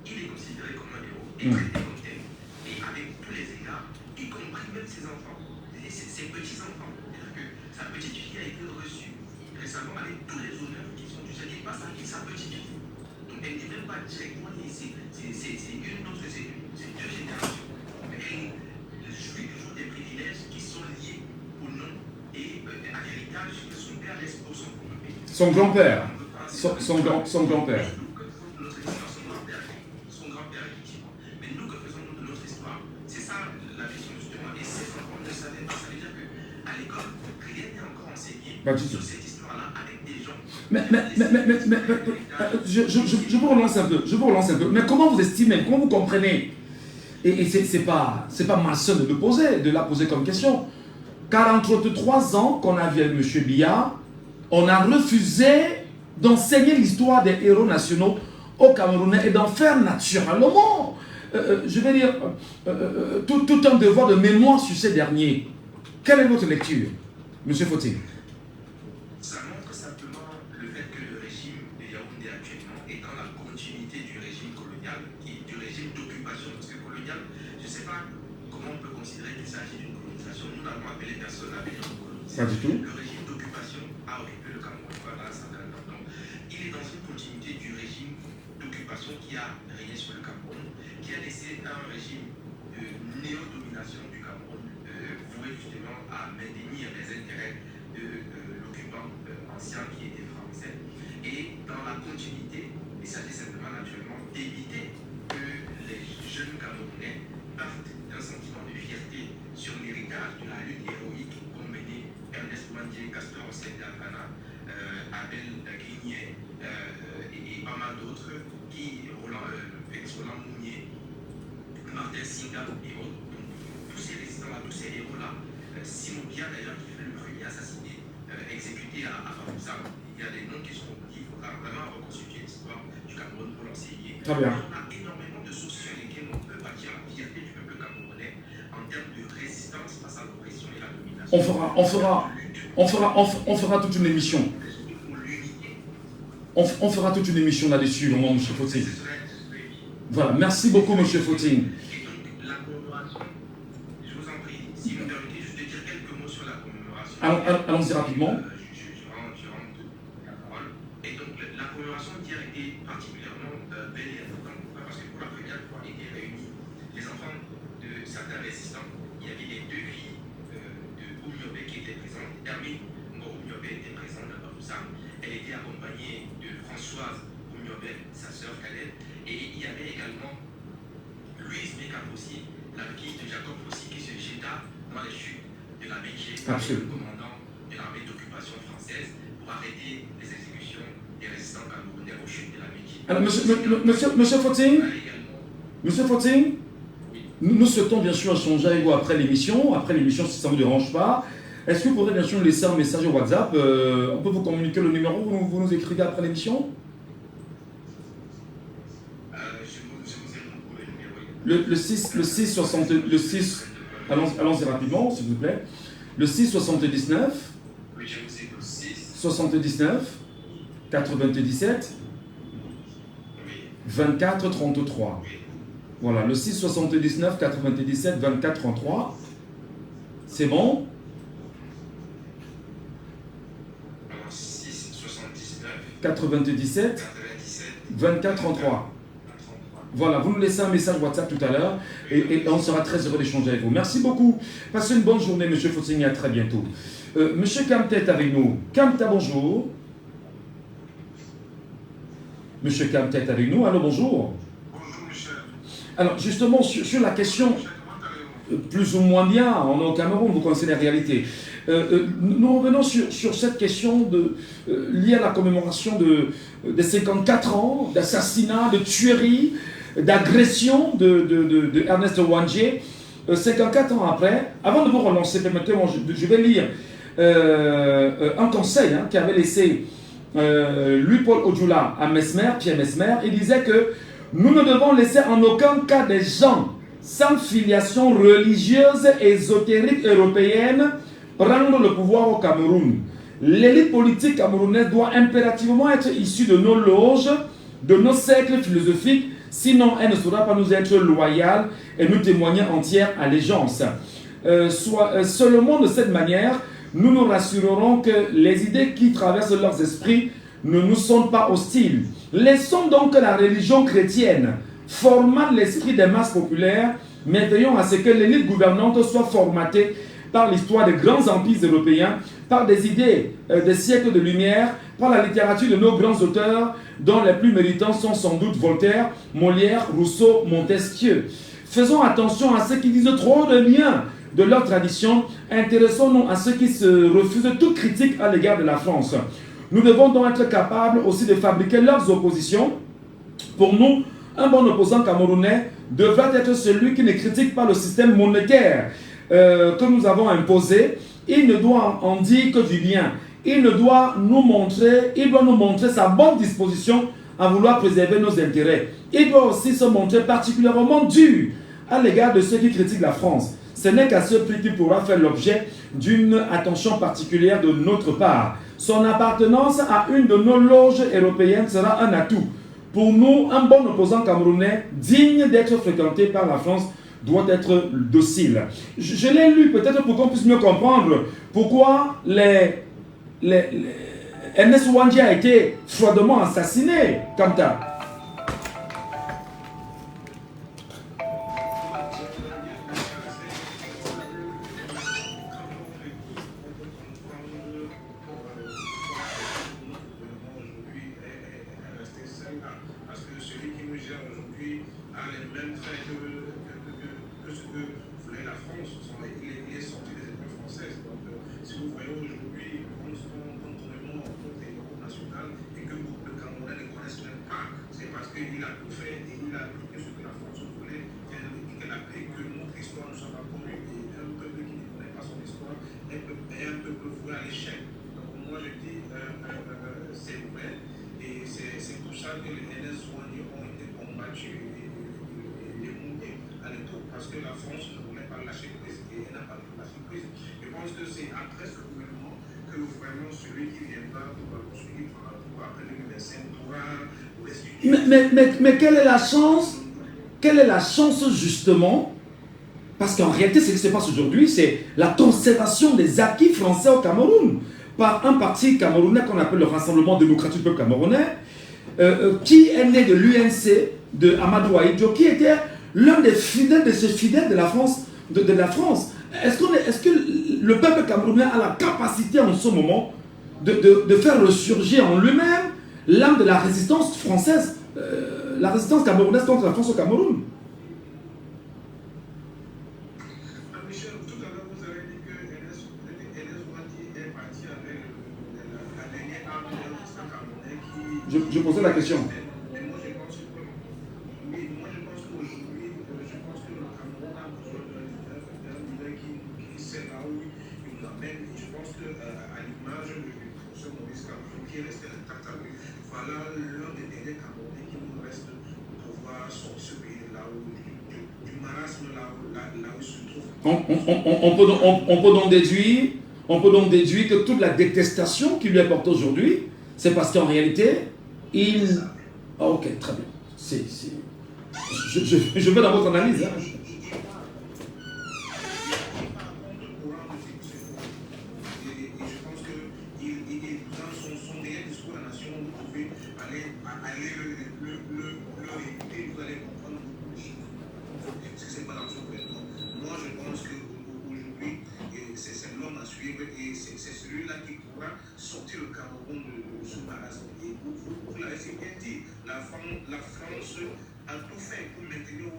il est considéré comme un héros et traité comme tel. Et avec tous les égards, y compris même ses enfants, ses petits-enfants. C'est-à-dire que sa petite fille a été reçue récemment avec tous les honneurs qui sont du Seigneur, pas sa petite fille. Donc elle n'est même pas directement liée. C'est une autre, c'est 2 générations. Mais elle jouit toujours des privilèges qui sont liés au nom et à l'héritage que son père laisse pour son propre pays. Son grand-père. Son grand-père. Son grand-père, effectivement. Mais nous, que faisons-nous de notre histoire? C'est ça la question, justement. Et ces enfants ne savaient pas. Ça veut dire qu'à l'école, rien n'est encore enseigné sur cette histoire-là avec des gens. Je vous relance un peu. Mais comment vous estimez, comment vous comprenez? Et c'est pas malsain de la poser comme question. Car entre 3 ans qu'on a vu avec M. Biya, on a refusé d'enseigner l'histoire des héros nationaux au Camerounais et d'en faire naturellement, je veux dire, tout un devoir de mémoire sur ces derniers. Quelle est votre lecture, M. Fotzing? Ça montre simplement le fait que le régime de Yaoundé actuellement est dans la continuité du régime colonial, du régime d'occupation. Parce que colonial, je ne sais pas comment on peut considérer qu'il s'agit d'une colonisation. Nous n'avons appelé personne à venir nous coloniser. Pas du tout. Le régime d'occupation a occupé le Cameroun pendant 50 ans. Donc, il est dans une continuité du régime d'occupation qui a régné sur le Cameroun, qui a laissé un régime de néo-domination du Cameroun, voué justement à maintenir les intérêts de l'occupant ancien qui était français. Et dans la continuité, il s'agit simplement naturellement d'éviter que les jeunes Camerounais Camerounais partent d'un sentiment de fierté sur l'héritage de la lutte héroïque qu'ont mené Ernest Ouandjé, Castor Sédakana, Abel Grignet et pas mal d'autres, Félix Roland Mounier, Martin Singa et autres. Donc, tous ces résistants-là, tous ces héros-là, Simon Bia d'ailleurs, qui fut le premier assassiné, exécuté à Bafoussam. Il y a des noms qui faudra vraiment reconstituer l'histoire du Cameroun pour l'enseigner. Très bien. On a énormément de sources sur lesquelles on peut bâtir la fierté du peuple camerounais en termes de résistance face à l'oppression et la domination. On fera toute une émission. On fera toute une émission là-dessus, vraiment, M. Footing. Voilà, merci beaucoup, M. Footing. Et donc, la commémoration, je vous en prie, si vous me permettez juste de dire quelques mots sur la commémoration. Allons-y rapidement. Je rends la parole. Et donc, la commémoration d'hier était particulièrement belle et importante. Parce que pour la première fois, étaient réunis les enfants de certains résistants. Il y avait les deux filles de Oumiobe qui étaient présentes. Hermine Oumiobe était présente à Bafoussam. Elle était accompagnée de Françoise Oumiobe, sa sœur cadette. Et il y avait également Louise Mekafossi, la fille de Jacob Fossi, qui se jeta dans les chutes de la Méché, le commandant de l'armée d'occupation française, pour arrêter les exécutions des résistants camerounais aux chutes de la Méché. Alors, monsieur Footing, nous souhaitons bien sûr échanger avec vous après l'émission. Après l'émission, si ça ne vous dérange pas, est-ce que vous pourrez bien sûr nous laisser un message au WhatsApp? On peut vous communiquer le numéro, vous nous écrivez après l'émission? Le 6, allons-y rapidement, s'il vous plaît. Le 6 79 97 24 33. Voilà, le 6 79 97 24 33. C'est bon? 6 79 97 24 33. Voilà, vous nous laissez un message WhatsApp tout à l'heure et on sera très heureux d'échanger avec vous. Merci beaucoup. Passez une bonne journée, M. Footing, à très bientôt. M. Kamtet avec nous. Kamta, bonjour. M. Kamtet avec nous. Allô, bonjour. Bonjour, Michel. Alors, justement, sur la question, plus ou moins bien, on est au Cameroun, vous connaissez les réalités. Nous revenons sur cette question liée à la commémoration des 54 ans d'assassinat, de tuerie, d'agression de Ernest Ouandjé. 54 ans après, avant de vous relancer, permettez-moi, je vais lire un conseil qui avait laissé Louis-Paul Odjoula à Mesmer, Pierre Mesmer. Il disait que nous ne devons laisser en aucun cas des gens sans filiation religieuse ésotérique européenne prendre le pouvoir au Cameroun. L'élite politique camerounaise doit impérativement être issue de nos loges, de nos cercles philosophiques, sinon elle ne saura pas nous être loyale et nous témoigner entière allégeance. Seulement de cette manière, nous nous rassurerons que les idées qui traversent leurs esprits ne nous sont pas hostiles. Laissons donc que la religion chrétienne formate l'esprit des masses populaires, mais veillons à ce que l'élite gouvernante soit formatée par l'histoire des grands empires européens, par des idées des siècles de lumière, par la littérature de nos grands auteurs, dont les plus méritants sont sans doute Voltaire, Molière, Rousseau, Montesquieu. Faisons attention à ceux qui disent trop de bien de leur tradition, intéressons-nous à ceux qui se refusent toute critique à l'égard de la France. Nous devons donc être capables aussi de fabriquer leurs oppositions. Pour nous, un bon opposant camerounais devrait être celui qui ne critique pas le système monétaire que nous avons imposé. Il ne doit en dire que du bien. Il doit nous montrer sa bonne disposition à vouloir préserver nos intérêts. Il doit aussi se montrer particulièrement dur à l'égard de ceux qui critiquent la France. Ce n'est qu'à ce prix qu'il pourra faire l'objet d'une attention particulière de notre part. Son appartenance à une de nos loges européennes sera un atout. Pour nous, un bon opposant camerounais digne d'être fréquenté par la France doit être docile. Je l'ai lu peut-être pour qu'on puisse mieux comprendre pourquoi Ernest Ouandjé a été froidement assassiné. Kamta. Parce que celui qui nous gère aujourd'hui a les mêmes traits que la France, il est sorti des écoles françaises. Donc, si vous voyez aujourd'hui, on se rend compte vraiment en compte des héros nationaux et que beaucoup de Camerounais ne connaissent même pas. C'est parce qu'il a tout fait et il a appliqué ce que la France voulait, qu'elle a fait que notre histoire ne soit pas connue. Et un peuple qui ne connaît pas son histoire est un peuple voué à l'échec. Donc, moi, je dis, c'est vrai. Et c'est pour ça que les NS-Ouani ont été combattus et démontés à l'époque, parce que la France ne voulait pas lâcher prise et elle n'a pas pu lâcher prise. Je pense que c'est après ce gouvernement que vraiment celui qui viendra pour après 2025 pourra restituer. Mais quelle est la chance? Quelle est la chance justement? Parce qu'en réalité, ce qui se passe aujourd'hui, c'est la conservation des acquis français au Cameroun par un parti camerounais qu'on appelle le Rassemblement démocratique du peuple camerounais, qui est né de l'UNC, de Amadou Ahidjo, qui était l'un des fidèles de ces fidèles de la France. Est-ce que le peuple camerounais a la capacité en ce moment de faire ressurgir en lui-même l'âme de la résistance française, la résistance camerounaise contre la France au Cameroun? Je posais la question. Voilà l'un des derniers Camerounais qui nous reste pour pouvoir sortir ce pays là où du marasme là où il se trouve. On peut donc déduire que toute la détestation qui lui est portée aujourd'hui, c'est parce qu'en réalité, il... Oh, ok, très bien. Je veux dans votre analyse. Hein. Sortir le Cameroun de ce marasme. Et vous l'avez bien dit, la France a tout fait pour maintenir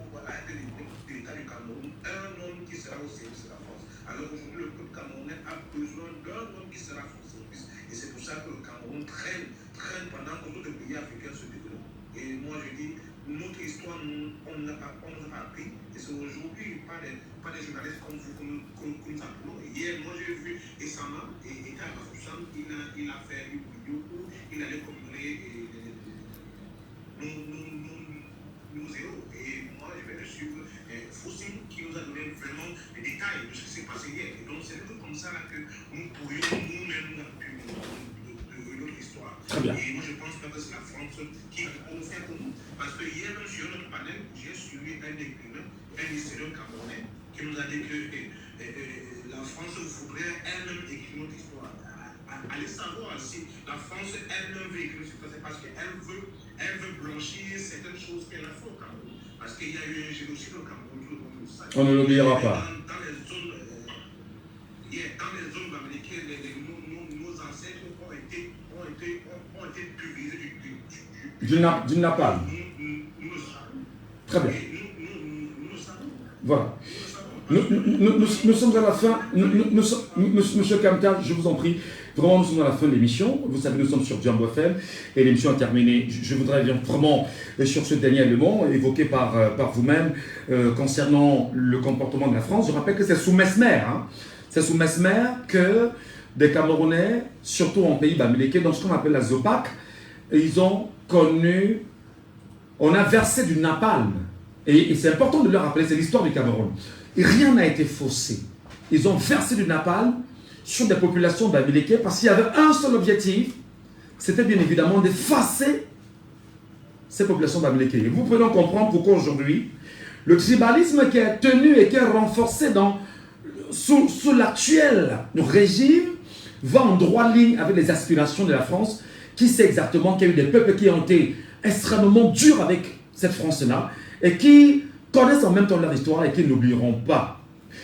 l'état du Cameroun un homme qui sera au service de la France. Alors aujourd'hui, le peuple camerounais a besoin d'un homme qui sera au service. Et c'est pour ça que le Cameroun traîne pendant que d'autres pays africains se développent. Et moi je dis, notre histoire, on nous a appris. Et c'est aujourd'hui pas des journalistes comme vous que nous appelons. Hier, moi j'ai vu Essama et Kabafoussam, il a fait une vidéo où il allait commémorer nos héros. Et moi je vais le suivre. Foussine qui nous a donné vraiment les détails de ce qui s'est passé hier. Et donc c'est comme ça là, que nous pourrions nous-mêmes appuyer notre histoire. Et moi je pense pas que c'est la France qui va faire pour nous. Parce que hier, sur notre panel, j'ai suivi un écrivain, un historien camerounais, qui nous a dit que la France voudrait elle-même écrire notre histoire. Allez savoir si la France elle-même veut écrire notre histoire, c'est parce qu'elle veut blanchir certaines choses qu'elle a fait au Cameroun. Parce qu'il y a eu un génocide au Cameroun, tout le monde le sait. On ne l'oubliera pas. Dans les zones américaines, nos ancêtres ont été pulvérisés du napalm. Très bien. Voilà. Nous sommes à la fin. Monsieur Kamta, je vous en prie. Vraiment, nous sommes à la fin de l'émission. Vous savez, nous sommes sur Djambo FM et l'émission est terminée. Je voudrais vraiment, sur ce dernier élément évoqué par vous-même, concernant le comportement de la France. Je rappelle que c'est sous Mesmer. Hein. C'est sous Mesmer que des Camerounais, surtout en pays bamileke, dans ce qu'on appelle la Zopac, ils ont connu, on a versé du napalm. Et c'est important de le rappeler, c'est l'histoire du Cameroun. Et rien n'a été faussé. Ils ont versé du napalm sur des populations bamileke parce qu'il y avait un seul objectif, c'était bien évidemment d'effacer ces populations bamileke. Et vous pouvez donc comprendre pourquoi aujourd'hui, le tribalisme qui est tenu et qui est renforcé sous l'actuel régime va en droite ligne avec les aspirations de la France, qui sait exactement qu'il y a eu des peuples qui ont été extrêmement durs avec cette France-là et qui connaissent en même temps leur histoire et qui n'oublieront pas.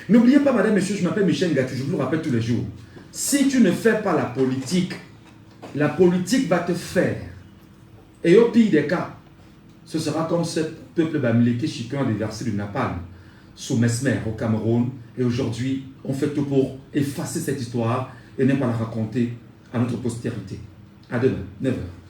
N'oubliez pas, madame, monsieur, je m'appelle Michel Ngatu, je vous le rappelle tous les jours. Si tu ne fais pas la politique va te faire. Et au pire des cas, ce sera comme ce peuple bamileke chicun a déversé du napalm sous Mesmer au Cameroun. Et aujourd'hui, on fait tout pour effacer cette histoire et ne pas la raconter à notre postérité. À demain, 9h.